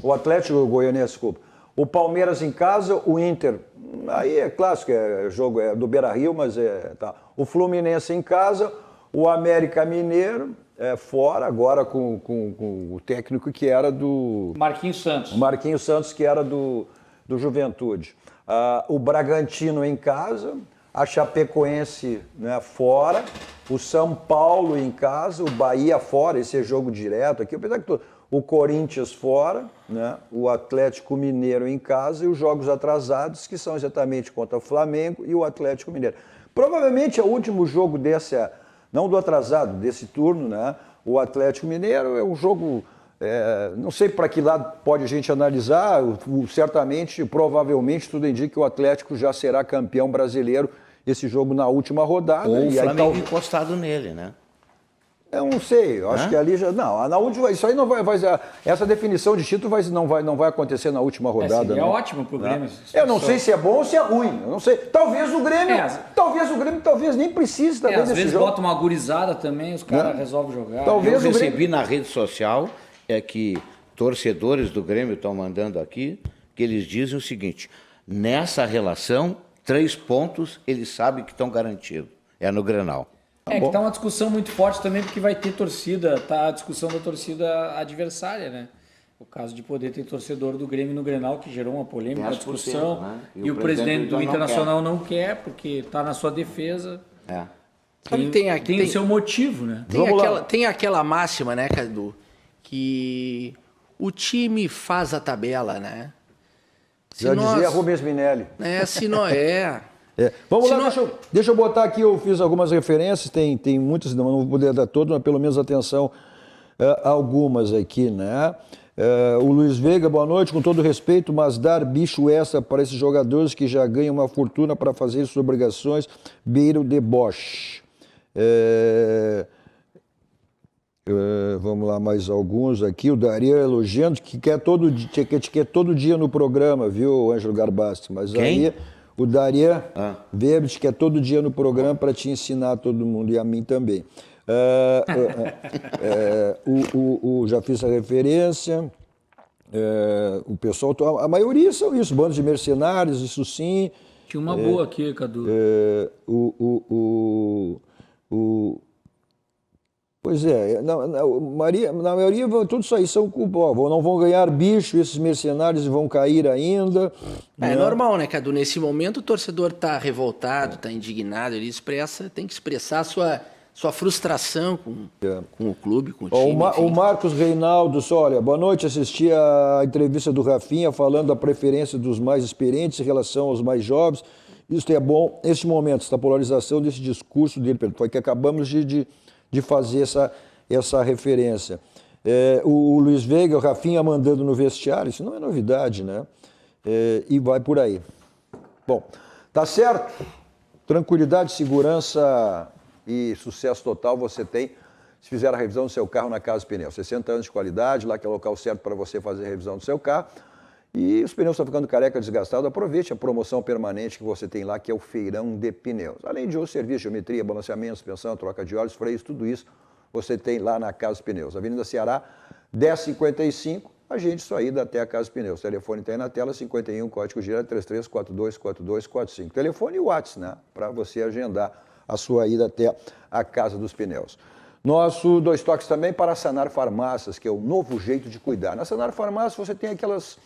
O Atlético Goianiense, desculpa. O Palmeiras em casa, o Inter. Aí é clássico, jogo do Beira-Rio, mas tá. O Fluminense em casa, o América Mineiro fora, agora com o técnico que era do... Marquinhos Santos. Marquinhos Santos, que era do Juventude. O Bragantino em casa, a Chapecoense, né, fora, o São Paulo em casa, o Bahia fora, esse é jogo direto aqui, apesar que o Corinthians fora, né, o Atlético Mineiro em casa e os jogos atrasados, que são exatamente contra o Flamengo e o Atlético Mineiro. Provavelmente é o último jogo não do atrasado, desse turno, né, o Atlético Mineiro é um jogo... não sei para que lado pode a gente analisar, certamente, provavelmente, tudo indica que o Atlético já será campeão brasileiro esse jogo na última rodada. Ou o Flamengo encostado nele, né? Eu não sei, eu acho que ali já. Não, na última. Isso aí não vai. Essa definição de título não vai acontecer na última rodada. Seria não. ótimo pro Grêmio. Eu não sei se é bom ou se é ruim. Eu não sei. Talvez o Grêmio. Talvez nem precise também às vezes jogo. bota uma gurizada também, os caras resolvem jogar. Talvez eu recebi na rede social que torcedores do Grêmio estão mandando aqui, que eles dizem o seguinte: nessa relação, 3 pontos eles sabem que estão garantidos. É no Grenal. Que tá uma discussão muito forte também, porque vai ter torcida, tá a discussão da torcida adversária, né? O caso de poder ter torcedor do Grêmio no Grenal, que gerou uma polêmica, uma discussão, né? E o presidente do Internacional não quer, porque tá na sua defesa. Tem o seu motivo, né? Tem aquela máxima, né, Cadu, que o time faz a tabela, né? Dizia Rubens Minelli. Se não é... Vamos lá, deixa eu botar aqui, eu fiz algumas referências, tem muitas, não vou poder dar todas, mas pelo menos atenção algumas aqui, né? O Luiz Veiga, boa noite, com todo respeito, mas dar bicho extra para esses jogadores que já ganham uma fortuna para fazer suas obrigações, beira o deboche. Vamos lá, mais alguns aqui. O Daria elogiando que quer todo dia no programa, viu, Ângelo Garbasti? Mas quem? Aí o Daria Verbit quer todo dia no programa para te ensinar a todo mundo e a mim também. Já fiz a referência. O pessoal, a maioria são isso, bandos de mercenários, isso sim. Tinha uma boa aqui, Cadu. Pois é, na maioria tudo isso aí são culpados, não vão ganhar bicho, esses mercenários vão cair ainda. É normal, né, Cadu? Nesse momento o torcedor está revoltado, está indignado, ele tem que expressar a sua frustração com o clube, com o time. O Marcos Reinaldo, olha, boa noite, assisti a entrevista do Rafinha falando da preferência dos mais experientes em relação aos mais jovens. Isso é bom, neste momento, essa polarização desse discurso dele, foi que acabamos de fazer essa referência. O Luiz Veiga, o Rafinha mandando no vestiário, isso não é novidade, né? E vai por aí. Bom, tá certo? Tranquilidade, segurança e sucesso total você tem se fizer a revisão do seu carro na Casa Pneus. 60 anos de qualidade, lá que é o local certo para você fazer a revisão do seu carro. E os pneus estão ficando careca, desgastados, aproveite a promoção permanente que você tem lá, que é o Feirão de Pneus. Além de outros serviços, geometria, balanceamento, suspensão, troca de óleos, freios, tudo isso você tem lá na Casa Pneus. Avenida Ceará, 1055, agende sua ida até a Casa Pneus. O telefone está aí na tela, 51, código geral 33424245. Telefone e WhatsApp, né? Para você agendar a sua ida até a Casa dos Pneus. Nosso Dois Toques também para a Sanar Farmácias, que é o novo jeito de cuidar. Na Sanar Farmácias você tem aquelas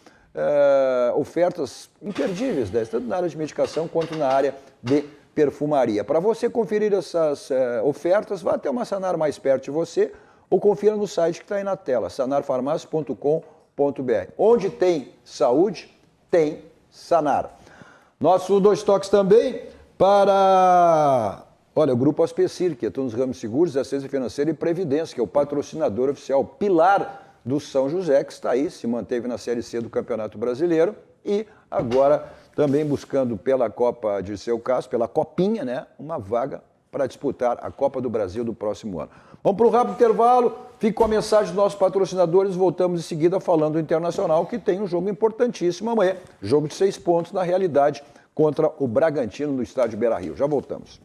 ofertas imperdíveis, tanto na área de medicação quanto na área de perfumaria. Para você conferir essas ofertas, vá até uma Sanar mais perto de você ou confira no site que está aí na tela, sanarfarmácia.com.br. Onde tem saúde, tem Sanar. Nosso Dois Toques também para... Olha, o Grupo Aspecir, que atua nos ramos seguros, assistência financeira e previdência, que é o patrocinador oficial, pilar do São José, que está aí, se manteve na Série C do Campeonato Brasileiro e agora também buscando pela Copa de Seu Caso, pela Copinha, né, uma vaga para disputar a Copa do Brasil do próximo ano. Vamos para um rápido intervalo, fique com a mensagem dos nossos patrocinadores, voltamos em seguida falando do Internacional, que tem um jogo importantíssimo amanhã, jogo de 6 pontos na realidade contra o Bragantino no estádio Beira-Rio. Já voltamos.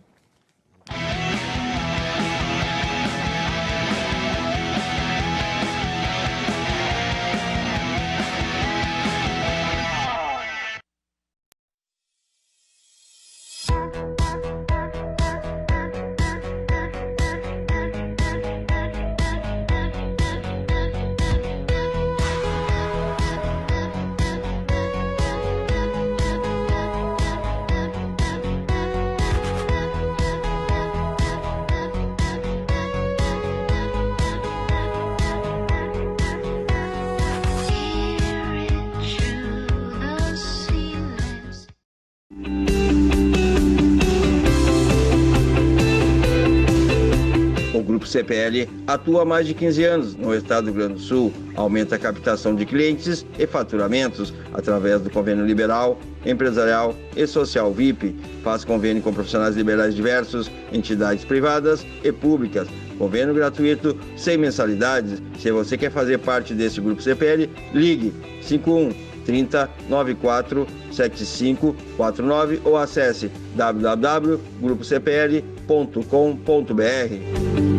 CPL atua há mais de 15 anos no estado do Rio Grande do Sul, aumenta a captação de clientes e faturamentos através do convênio liberal, empresarial e social VIP, faz convênio com profissionais liberais diversos, entidades privadas e públicas, convênio gratuito, sem mensalidades. Se você quer fazer parte desse grupo CPL, ligue 51 30 94 7549 ou acesse www.grupocpl.com.br.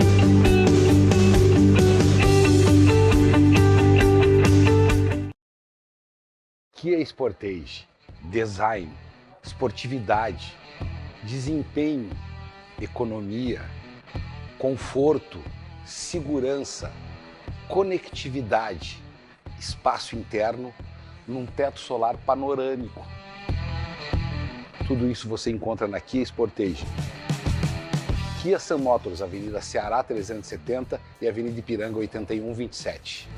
Kia Sportage, design, esportividade, desempenho, economia, conforto, segurança, conectividade, espaço interno num teto solar panorâmico. Tudo isso você encontra na Kia Sportage. Kia Sun Motors, Avenida Ceará 370 e Avenida Ipiranga 8127.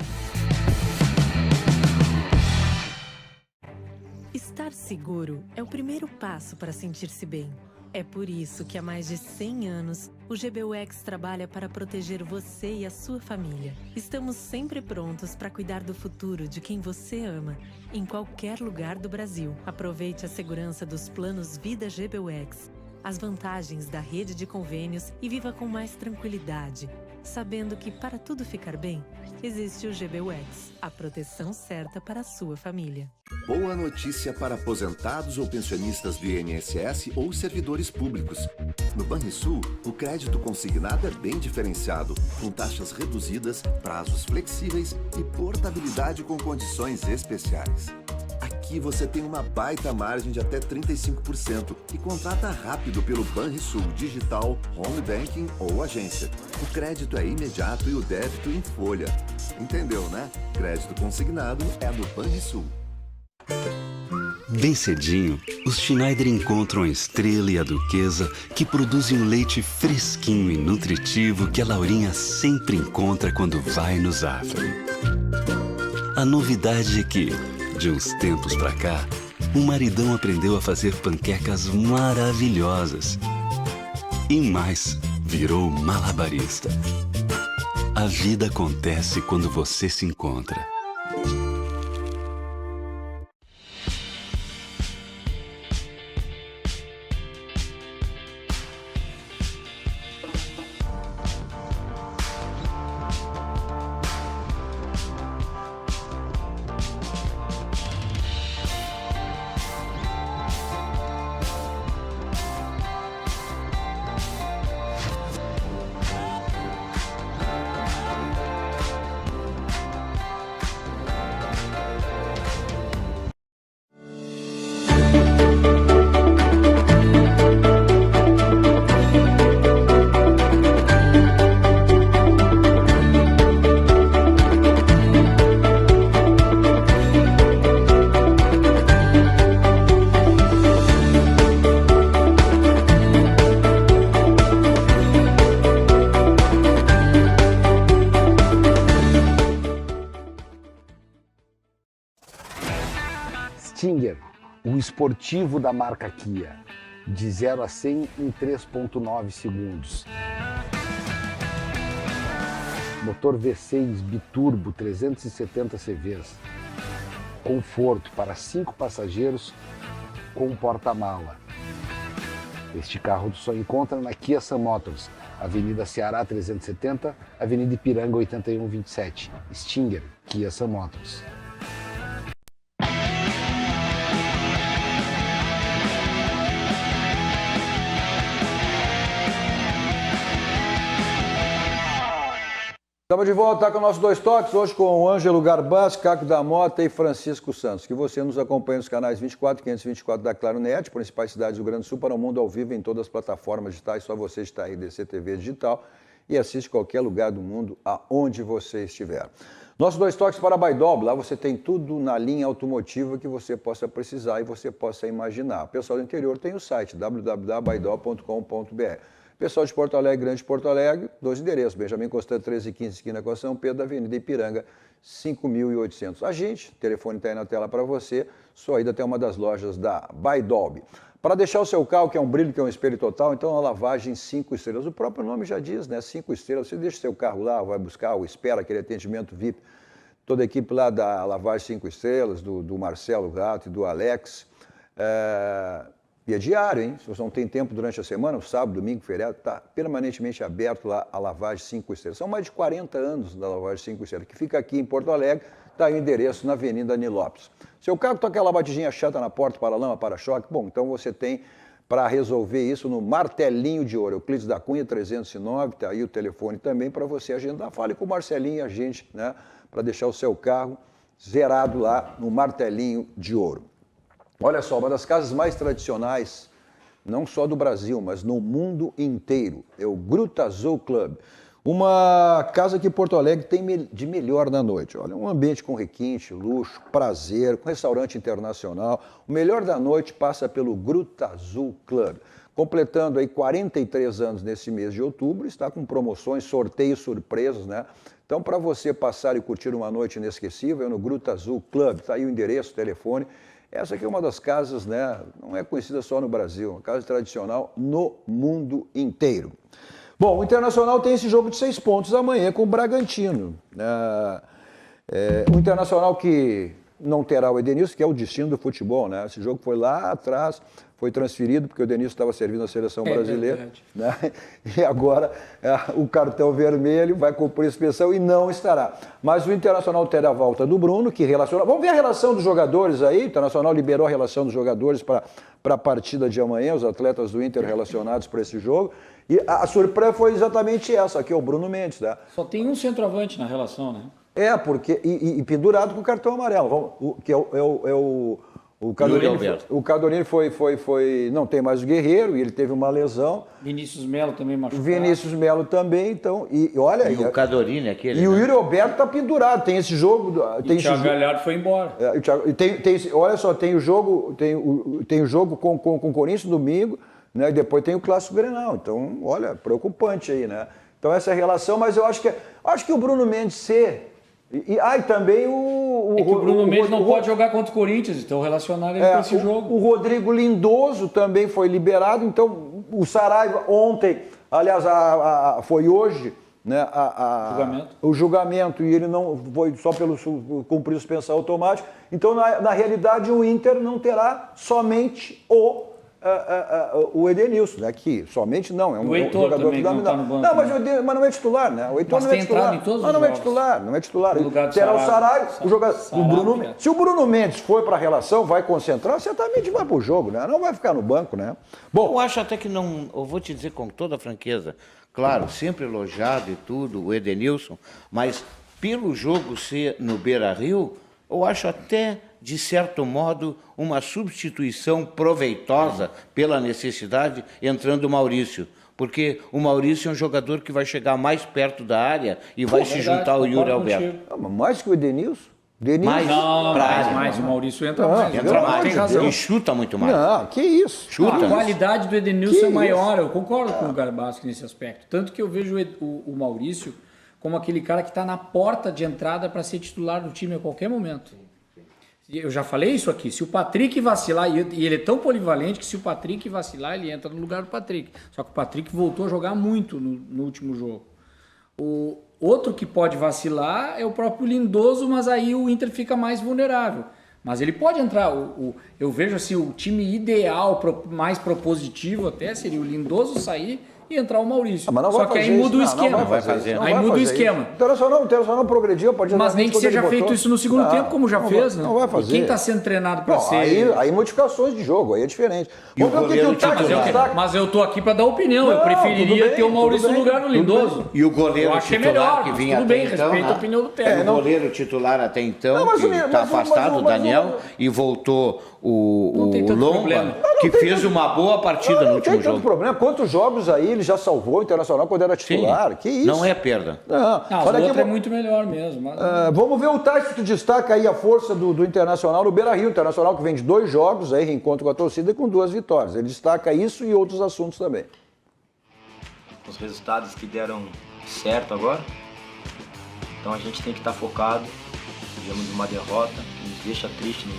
Estar seguro é o primeiro passo para sentir-se bem. É por isso que há mais de 100 anos, o GBUX trabalha para proteger você e a sua família. Estamos sempre prontos para cuidar do futuro de quem você ama, em qualquer lugar do Brasil. Aproveite a segurança dos planos Vida GBUX, as vantagens da rede de convênios e viva com mais tranquilidade, sabendo que para tudo ficar bem, existe o GBUX, a proteção certa para a sua família. Boa notícia para aposentados ou pensionistas do INSS ou servidores públicos. No Banrisul, o crédito consignado é bem diferenciado, com taxas reduzidas, prazos flexíveis e portabilidade com condições especiais. Aqui você tem uma baita margem de até 35% e contrata rápido pelo Banrisul Digital, Home Banking ou agência. O crédito é imediato e o débito em folha. Entendeu, né? Crédito consignado é do Banrisul. Bem cedinho, os Schneider encontram a Estrela e a Duquesa, que produzem um leite fresquinho e nutritivo que a Laurinha sempre encontra quando vai no Zafra. A novidade é que, de uns tempos pra cá, o maridão aprendeu a fazer panquecas maravilhosas. E mais, virou malabarista. A vida acontece quando você se encontra. Stinger, o esportivo da marca Kia, de 0 a 100 em 3,9 segundos. Motor V6 biturbo 370 CVs. Conforto para 5 passageiros com porta-mala. Este carro só encontra na Kia Sun Motors, Avenida Ceará 370, Avenida Ipiranga 8127. Stinger, Kia Sun Motors. Estamos de volta com nossos dois toques, hoje com o Ângelo Garbaz, Caco da Mota e Francisco Santos, que você nos acompanha nos canais 24 e 524 da Claro Net, principais cidades do Rio Grande do Sul, para o mundo ao vivo em todas as plataformas digitais, só você está aí, DCTV Digital, e assiste qualquer lugar do mundo, aonde você estiver. Nossos dois toques para a Baidol, lá você tem tudo na linha automotiva que você possa precisar e você possa imaginar. O pessoal do interior tem o site www.baidol.com.br. Pessoal de Porto Alegre, Grande Porto Alegre, dois endereços, Benjamin Constant 1315, esquina com a São Pedro, da Avenida Ipiranga, 5.800. A gente, o telefone está aí na tela para você, só ida até uma das lojas da Baidol. Para deixar o seu carro, que é um brilho, que é um espelho total, então a lavagem 5 estrelas. O próprio nome já diz, né? 5 estrelas. Você deixa o seu carro lá, vai buscar, ou espera aquele atendimento VIP. Toda a equipe lá da lavagem 5 estrelas, do Marcelo Gato e do Alex. E é diário, hein? Se você não tem tempo durante a semana, sábado, domingo, feriado, está permanentemente aberto lá a lavagem 5 estrelas. São mais de 40 anos da lavagem 5 estrelas, que fica aqui em Porto Alegre, está aí o endereço na Avenida Nilópolis. Seu carro está aquela batidinha chata na porta, para-lama, para-choque, bom, então você tem para resolver isso no Martelinho de Ouro, Euclides da Cunha 309, está aí o telefone também para você agendar. Fale com o Marcelinho e a gente, né, para deixar o seu carro zerado lá no Martelinho de Ouro. Olha só, uma das casas mais tradicionais, não só do Brasil, mas no mundo inteiro, é o Gruta Azul Club. Uma casa que Porto Alegre tem de melhor na noite. Olha, um ambiente com requinte, luxo, prazer, com restaurante internacional. O melhor da noite passa pelo Gruta Azul Club. Completando aí 43 anos nesse mês de outubro, está com promoções, sorteios, surpresas, né? Então, para você passar e curtir uma noite inesquecível, é no Gruta Azul Club. Está aí o endereço, o telefone. Essa aqui é uma das casas, né? Não é conhecida só no Brasil, uma casa tradicional no mundo inteiro. Bom, o Internacional tem esse jogo de 6 pontos amanhã com o Bragantino. O Internacional que não terá o Edenilson, que é o destino do futebol, né? Esse jogo foi lá atrás, foi transferido porque o Edenilson estava servindo a seleção brasileira. Né? E agora o cartão vermelho vai cumprir a inspeção e não estará. Mas o Internacional terá a volta do Bruno, que relaciona... Vamos ver a relação dos jogadores aí. O Internacional liberou a relação dos jogadores para a partida de amanhã, os atletas do Inter relacionados para esse jogo. E a surpresa foi exatamente essa, que é o Bruno Mendes. Né? Só tem um centroavante na relação, né? Porque... E pendurado com o cartão amarelo, que é o Cardorini foi... Não tem mais o Guerreiro, e ele teve uma lesão. Vinícius Melo também machucado. Vinícius Melo também, então... E olha... E o Cardorini, aquele... E o Yuri Alberto está pendurado, tem esse jogo... E o Thiago Galhardo foi embora. Olha só, tem o jogo com o Corinthians domingo, né, e depois tem o Clássico Grenal. Então, olha, preocupante aí, né? Então, essa relação, mas eu acho que o Bruno Mendes E também o Bruno Mendes não pode jogar contra o Corinthians, então relacionar ele com esse jogo. O Rodrigo Lindoso também foi liberado, então o Saraiva ontem, aliás, foi hoje, né, o julgamento, e ele não foi só pelo cumprir suspensão automática. Então, na realidade, o Inter não terá somente o Edenilson, né? Que somente não, é um jogador fundamental. Não, mas não é titular, né? O Heitor não é titular. Mas não é titular, não é titular. Terá o Saraiva, o Bruno Mendes. Se o Bruno Mendes for para a relação, vai concentrar, certamente vai para o jogo, né? Não vai ficar no banco, né? Bom, eu acho até que não, eu vou te dizer com toda a franqueza, claro, sempre elogiado e tudo, o Edenilson, mas pelo jogo ser no Beira-Rio, eu acho até, de certo modo, uma substituição proveitosa pela necessidade, entrando o Maurício. Porque o Maurício é um jogador que vai chegar mais perto da área e vai se juntar ao Yuri Alberto. Mais que o Edenilson? Mais, o Maurício entra mais. Entra mais, tem razão. E chuta muito mais. Não, que isso. A qualidade do Edenilson é maior, eu concordo com o Garbasco nesse aspecto. Tanto que eu vejo o Maurício como aquele cara que está na porta de entrada para ser titular do time a qualquer momento. Eu já falei isso aqui, se o Patrick vacilar, e ele é tão polivalente que se o Patrick vacilar, ele entra no lugar do Patrick. Só que o Patrick voltou a jogar muito no último jogo. O outro que pode vacilar é o próprio Lindoso, mas aí o Inter fica mais vulnerável. Mas ele pode entrar, eu vejo assim, o time ideal, mais propositivo até, seria o Lindoso sair e entrar o Maurício. Só que aí muda o esquema. Aí muda o esquema. O Internacional progrediu, pode mas nem que seja feito isso no segundo tempo, como já fez, né? Não vai fazer. E quem está sendo treinado para ser... Aí modificações de jogo, aí é diferente. Mas eu tô aqui para dar opinião. Eu preferiria ter o Maurício no lugar do Lindoso. E o goleiro titular que vinha até então... Respeito a opinião do técnico. O goleiro titular até então, que está afastado, o Daniel, e voltou o Lomba, que fez uma boa partida no último jogo. Não tem tanto problema. Quantos jogos aí ele já salvou o Internacional quando era titular? Que isso? Não é perda. O outro é muito melhor mesmo. Vamos ver o Tyson que destaca aí a força do Internacional no Beira-Rio. O Internacional que vem de 2 jogos, aí reencontro com a torcida e com 2 vitórias. Ele destaca isso e outros assuntos também. Os resultados que deram certo agora. Então a gente tem que estar focado. Tivemos uma derrota que nos deixa triste no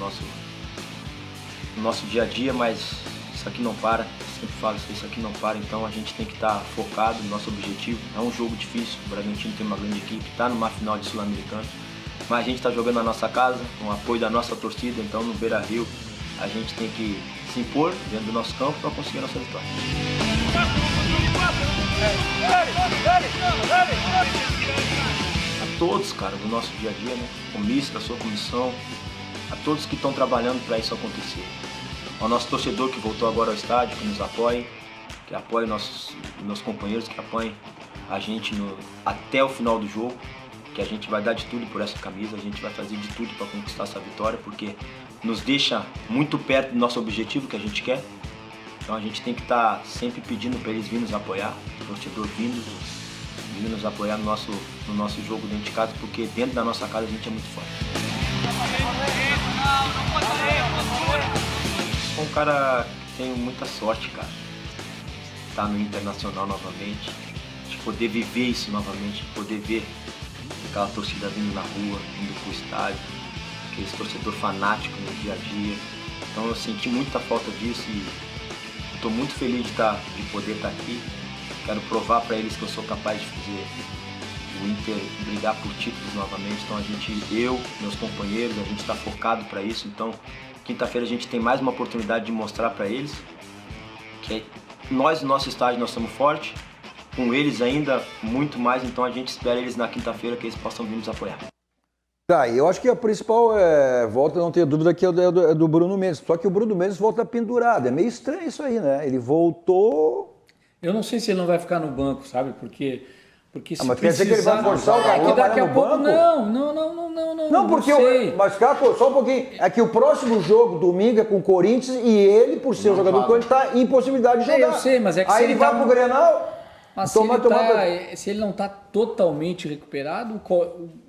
nosso dia a dia, mas isso aqui não para, eu sempre falo isso aqui não para, então a gente tem que estar focado no nosso objetivo. É um jogo difícil, o Bragantino tem uma grande equipe, está numa final de Sul-Americano, mas a gente está jogando na nossa casa, com o apoio da nossa torcida, então no Beira-Rio a gente tem que se impor dentro do nosso campo para conseguir a nossa vitória. A todos, cara, do nosso dia a dia, né? Comício, da sua comissão, a todos que estão trabalhando para isso acontecer. Ao nosso torcedor que voltou agora ao estádio, que nos apoie, que apoie nossos companheiros, que apoiem a gente até o final do jogo, que a gente vai dar de tudo por essa camisa, a gente vai fazer de tudo para conquistar essa vitória, porque nos deixa muito perto do nosso objetivo que a gente quer. Então a gente tem que estar sempre pedindo para eles virem nos apoiar, o torcedor vindo nos apoiar no nosso jogo dentro de casa, porque dentro da nossa casa a gente é muito forte. Sou um cara que tem muita sorte, cara. Estar no Internacional novamente, de poder viver isso novamente, de poder ver aquela torcida vindo na rua, indo pro estádio, aquele torcedor fanático no dia a dia. Então eu senti muita falta disso e estou muito feliz de poder estar aqui. Quero provar para eles que eu sou capaz de fazer o Inter brigar por títulos novamente. Então eu, meus companheiros, a gente está focado para isso. Então quinta-feira a gente tem mais uma oportunidade de mostrar para eles que nós, no nosso estádio, nós somos fortes. Com eles ainda muito mais, então a gente espera eles na quinta-feira que eles possam vir nos apoiar. Tá, eu acho que a principal volta, não tenho dúvida, que é do Bruno Mendes. Só que o Bruno Mendes volta pendurado. É meio estranho isso aí, né? Ele voltou... Eu não sei se ele não vai ficar no banco, sabe? Porque se mas quer dizer que ele vai forçar o Galo daqui a pouco banco? Não, porque mas Caco, só um pouquinho. É que o próximo jogo, domingo, é com o Corinthians e ele, por ser um jogador que ele está em impossibilidade de jogar. Eu sei, mas é que aí ele vai pro Grenal... Mas se ele não está totalmente recuperado,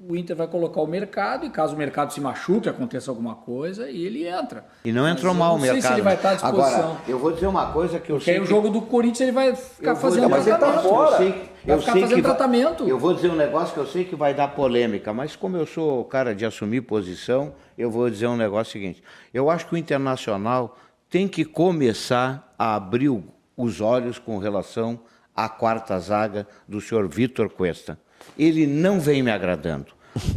o Inter vai colocar o mercado, e caso o mercado se machuque, aconteça alguma coisa, e ele entra. E não entrou mal o mercado. Não sei se ele vai estar à disposição. Agora, eu vou dizer uma coisa que eu sei. Porque aí o jogo do Corinthians ele vai ficar fazendo tratamento. Mas ele tá fora. Vai ficar fazendo tratamento. Eu vou dizer um negócio que eu sei que vai dar polêmica, mas como eu sou o cara de assumir posição, eu vou dizer um negócio seguinte. Eu acho que o Internacional tem que começar a abrir os olhos com relação a quarta zaga do senhor Vitor Cuesta. Ele não vem me agradando.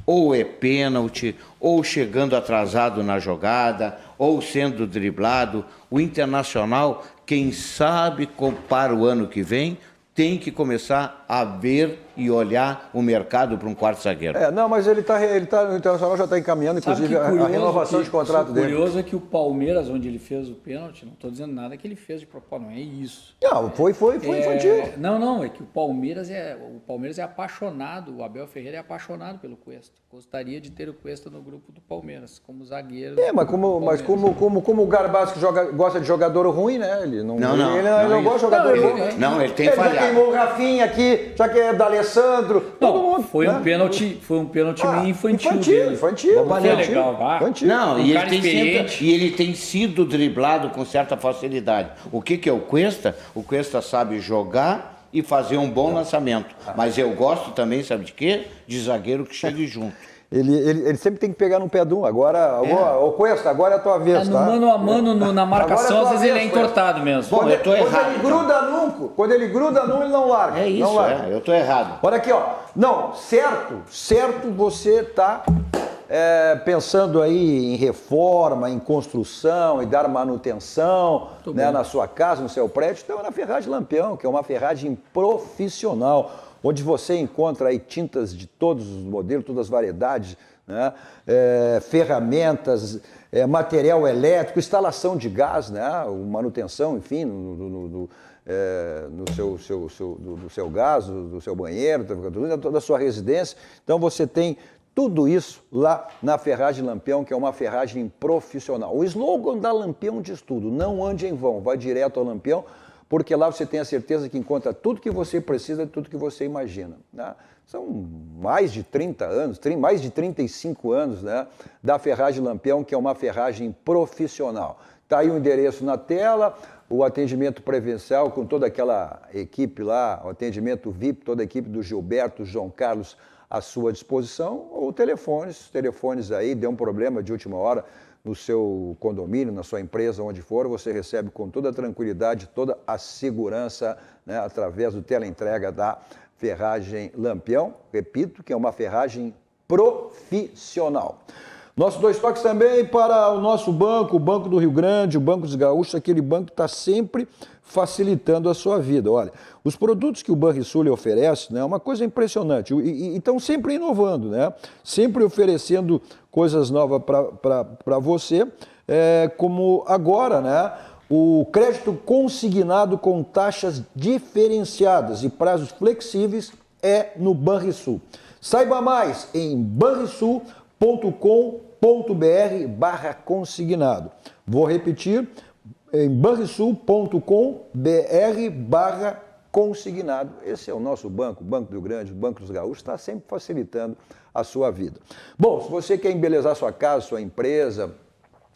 Ou é pênalti, ou chegando atrasado na jogada, ou sendo driblado. O Internacional, quem sabe, para o ano que vem, tem que começar a ver e olhar o mercado para um quarto zagueiro. Não, mas o Internacional já está encaminhando, inclusive, a renovação de contrato dele. O curioso é que o Palmeiras, onde ele fez o pênalti, não estou dizendo nada que ele fez de propósito, não é isso. Não, foi infantil. Não, é que o Palmeiras é apaixonado, o Abel Ferreira é apaixonado pelo Cuesta. Gostaria de ter o Cuesta no grupo do Palmeiras, como zagueiro. Mas como o Garbassi gosta de jogador ruim, né? Ele não gosta de jogador ruim. Não, ele tem falhado. Já queimou o Rafinha aqui, já que é da Alessandro, todo mundo. Foi um pênalti meio infantil. Infantil. Foi legal, Não, e ele tem sido driblado com certa facilidade. O que é o Cuesta? O Cuesta sabe jogar e fazer um bom lançamento. Mas eu gosto também, sabe de quê? De zagueiro que chegue junto. Ele sempre tem que pegar no pé de um. Agora, o Cuesta, agora é a tua vez, tá? No mano a mano, na marcação, às vezes ele é entortado mesmo. Bom, eu tô errado. Quando ele gruda num, ele não larga. É isso, eu tô errado. Olha aqui, ó. Não, certo você tá pensando aí em reforma, em construção e dar manutenção, né, na sua casa, no seu prédio. Então é na Ferragem Lampião, que é uma ferragem profissional, onde você encontra aí tintas de todos os modelos, todas as variedades, né? Ferramentas, material elétrico, instalação de gás, né? Manutenção, enfim, no seu gás, do seu banheiro, da sua residência. Então você tem tudo isso lá na Ferragem Lampião, que é uma ferragem profissional. O slogan da Lampião diz tudo: não ande em vão, vá direto ao Lampião, porque lá você tem a certeza que encontra tudo que você precisa, tudo que você imagina, né? São mais de 30 anos, mais de 35 anos, né, da Ferragem Lampião, que é uma ferragem profissional. Está aí o endereço na tela, o atendimento presencial com toda aquela equipe lá, o atendimento VIP, toda a equipe do Gilberto, João Carlos, à sua disposição, ou telefones aí, deu um problema de última hora no seu condomínio, na sua empresa, onde for, você recebe com toda a tranquilidade, toda a segurança, né, através do teleentrega da Ferragem Lampião, repito, que é uma ferragem profissional. Nossos 2 toques também para o nosso banco, o Banco do Rio Grande, o Banco dos Gaúchos, aquele banco que está sempre facilitando a sua vida. Olha, os produtos que o Banrisul lhe oferece, né, é uma coisa impressionante e estão sempre inovando, né? Sempre oferecendo coisas novas para você, como agora, né? O crédito consignado com taxas diferenciadas e prazos flexíveis é no Banrisul. Saiba mais em banrisul.com.br/consignado. Vou repetir, em banrisul.com.br/consignado. Esse é o nosso banco, o Banco do Rio Grande, o Banco dos Gaúchos, está sempre facilitando a sua vida. Bom, se você quer embelezar sua casa, sua empresa,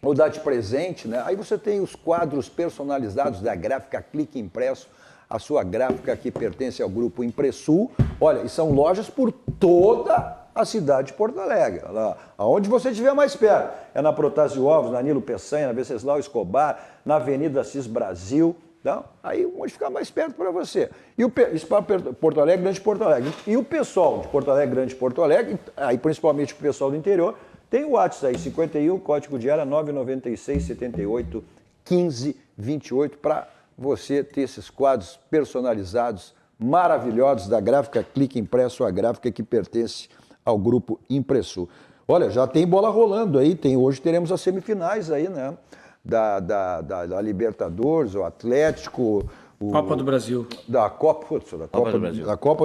ou dar de presente, né? Aí você tem os quadros personalizados da Gráfica Clique Impresso, a sua gráfica que pertence ao grupo Impressul. Olha, e são lojas por toda a cidade de Porto Alegre, lá, aonde você estiver mais perto. É na Protásio Alves, na Nilo Peçanha, na Venceslau Escobar, na Avenida Assis Brasil. Então, aí onde ficar mais perto para você. Isso para Porto Alegre, Grande Porto Alegre. E o pessoal de Porto Alegre, Grande Porto Alegre, aí principalmente o pessoal do interior, tem o WhatsApp aí, 51, código de área 996 78 15 28, para você ter esses quadros personalizados, maravilhosos, da Gráfica Clique Impresso, a gráfica que pertence ao grupo Impressul. Olha, já tem bola rolando aí, hoje teremos as semifinais aí, né? Da Libertadores, o Atlético... Copa do Brasil. Da Copa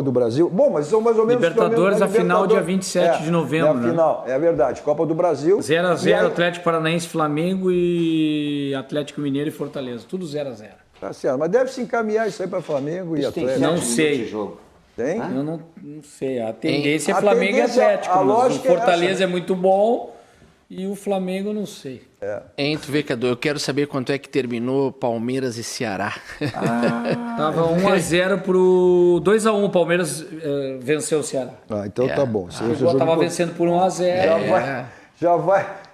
do Brasil. Bom, mas são mais ou menos... Libertadores, a final dia 27 de novembro, né? A final, é verdade. Copa do Brasil. 0x0, aí... Atlético Paranaense, Flamengo e Atlético Mineiro e Fortaleza. Tudo 0x0. Tá certo, mas deve se encaminhar isso aí para Flamengo e Atlético. Não sei. Tem? Eu não sei. A tendência é Flamengo e Atlético. Mas o Fortaleza é muito bom e o Flamengo não sei. Tu vê, Cadu, eu quero saber quanto é que terminou Palmeiras e Ceará. Tava 1x0 pro 2x1, o Palmeiras venceu o Ceará. Então tá bom. Tava vencendo por 1x0.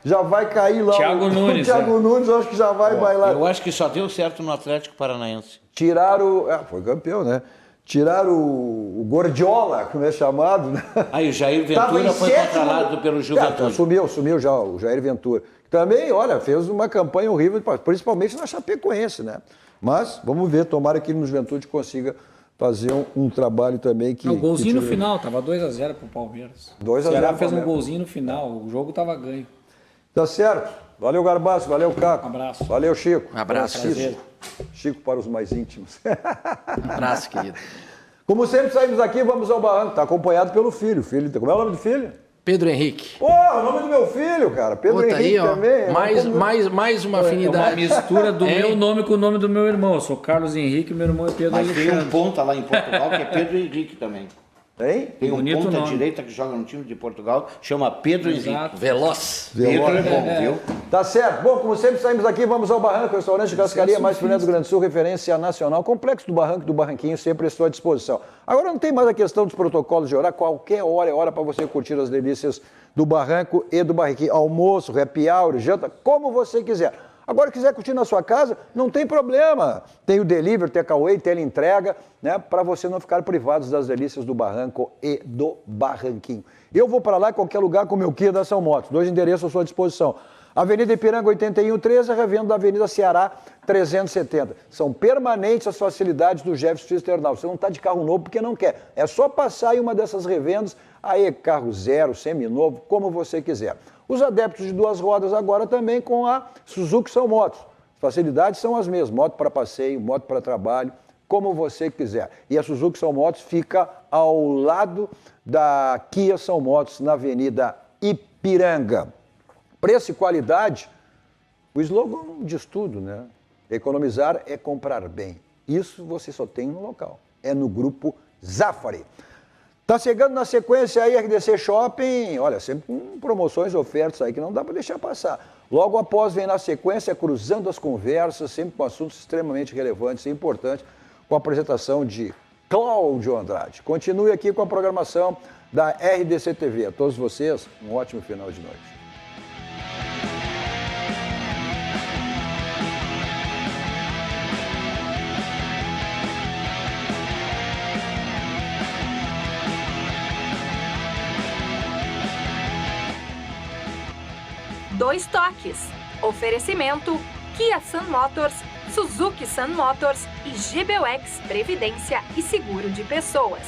Já vai cair lá Thiago Nunes. O Thiago Nunes, eu acho que já vai bailar. Eu acho que só deu certo no Atlético Paranaense. Tiraram... foi campeão, né? Tiraram o Gordiola, como é chamado, né? Aí o Jair Ventura foi controlado pelo Juventude. Sumiu já o Jair Ventura. Também, olha, fez uma campanha horrível, principalmente na Chapecoense, né? Mas, vamos ver, tomara que ele no Juventude consiga fazer um trabalho também que... O golzinho no final, tava 2x0 pro Palmeiras. 2x0. O Ceará fez um golzinho no final, o jogo tava ganho. Tá certo. Valeu, Garbaço, valeu, Caco. Um abraço. Valeu, Chico. Um abraço. Chico para os mais íntimos. Um abraço, querido. Como sempre, saímos aqui, vamos ao barranco. Tá acompanhado pelo filho. Como é o nome do filho? Pedro Henrique. O nome do meu filho, cara. Pedro Henrique aí, também. Mais uma afinidade. É uma mistura do meu nome com o nome do meu irmão. Eu sou Carlos Henrique e meu irmão é Pedro Henrique. Mas tem um ponta lá em Portugal que é Pedro Henrique também. Tem um ponta direita que joga no time de Portugal, chama Pedro Henrique. Veloz. Pedro é bom, viu? Tá certo. Bom, como sempre, saímos aqui, vamos ao Barranco, restaurante de cascaria mais bonito do Rio Grande do Sul, referência nacional, complexo do Barranco, do Barranquinho, sempre à sua disposição. Agora não tem mais a questão dos protocolos de horário, qualquer hora é hora para você curtir as delícias do Barranco e do Barranquinho. Almoço, happy hour, janta, como você quiser. Agora, quiser curtir na sua casa, não tem problema. Tem o delivery, takeaway, teleentrega, né? Para você não ficar privado das delícias do Barranco e do Barranquinho. Eu vou para lá em qualquer lugar com o meu Kia da São Motos. 2 endereços à sua disposição. Avenida Ipiranga 8113, revendo da Avenida Ceará 370. São permanentes as facilidades do Jefferson External. Você não está de carro novo porque não quer. É só passar em uma dessas revendas, aí carro zero, seminovo, como você quiser. Os adeptos de 2 rodas agora também com a Suzuki São Motos. As facilidades são as mesmas, moto para passeio, moto para trabalho, como você quiser. E a Suzuki São Motos fica ao lado da Kia São Motos, na Avenida Ipiranga. Preço e qualidade, o slogan diz tudo, né? Economizar é comprar bem. Isso você só tem no local, é no Grupo Zafari. Tá chegando na sequência aí, RDC Shopping, olha, sempre com promoções, ofertas aí que não dá para deixar passar. Logo após vem na sequência, Cruzando as Conversas, sempre com assuntos extremamente relevantes e importantes, com a apresentação de Cláudio Andrade. Continue aqui com a programação da RDC TV. A todos vocês, um ótimo final de noite. Dois toques. Oferecimento Kia Sun Motors, Suzuki Sun Motors e GBUX Previdência e Seguro de Pessoas.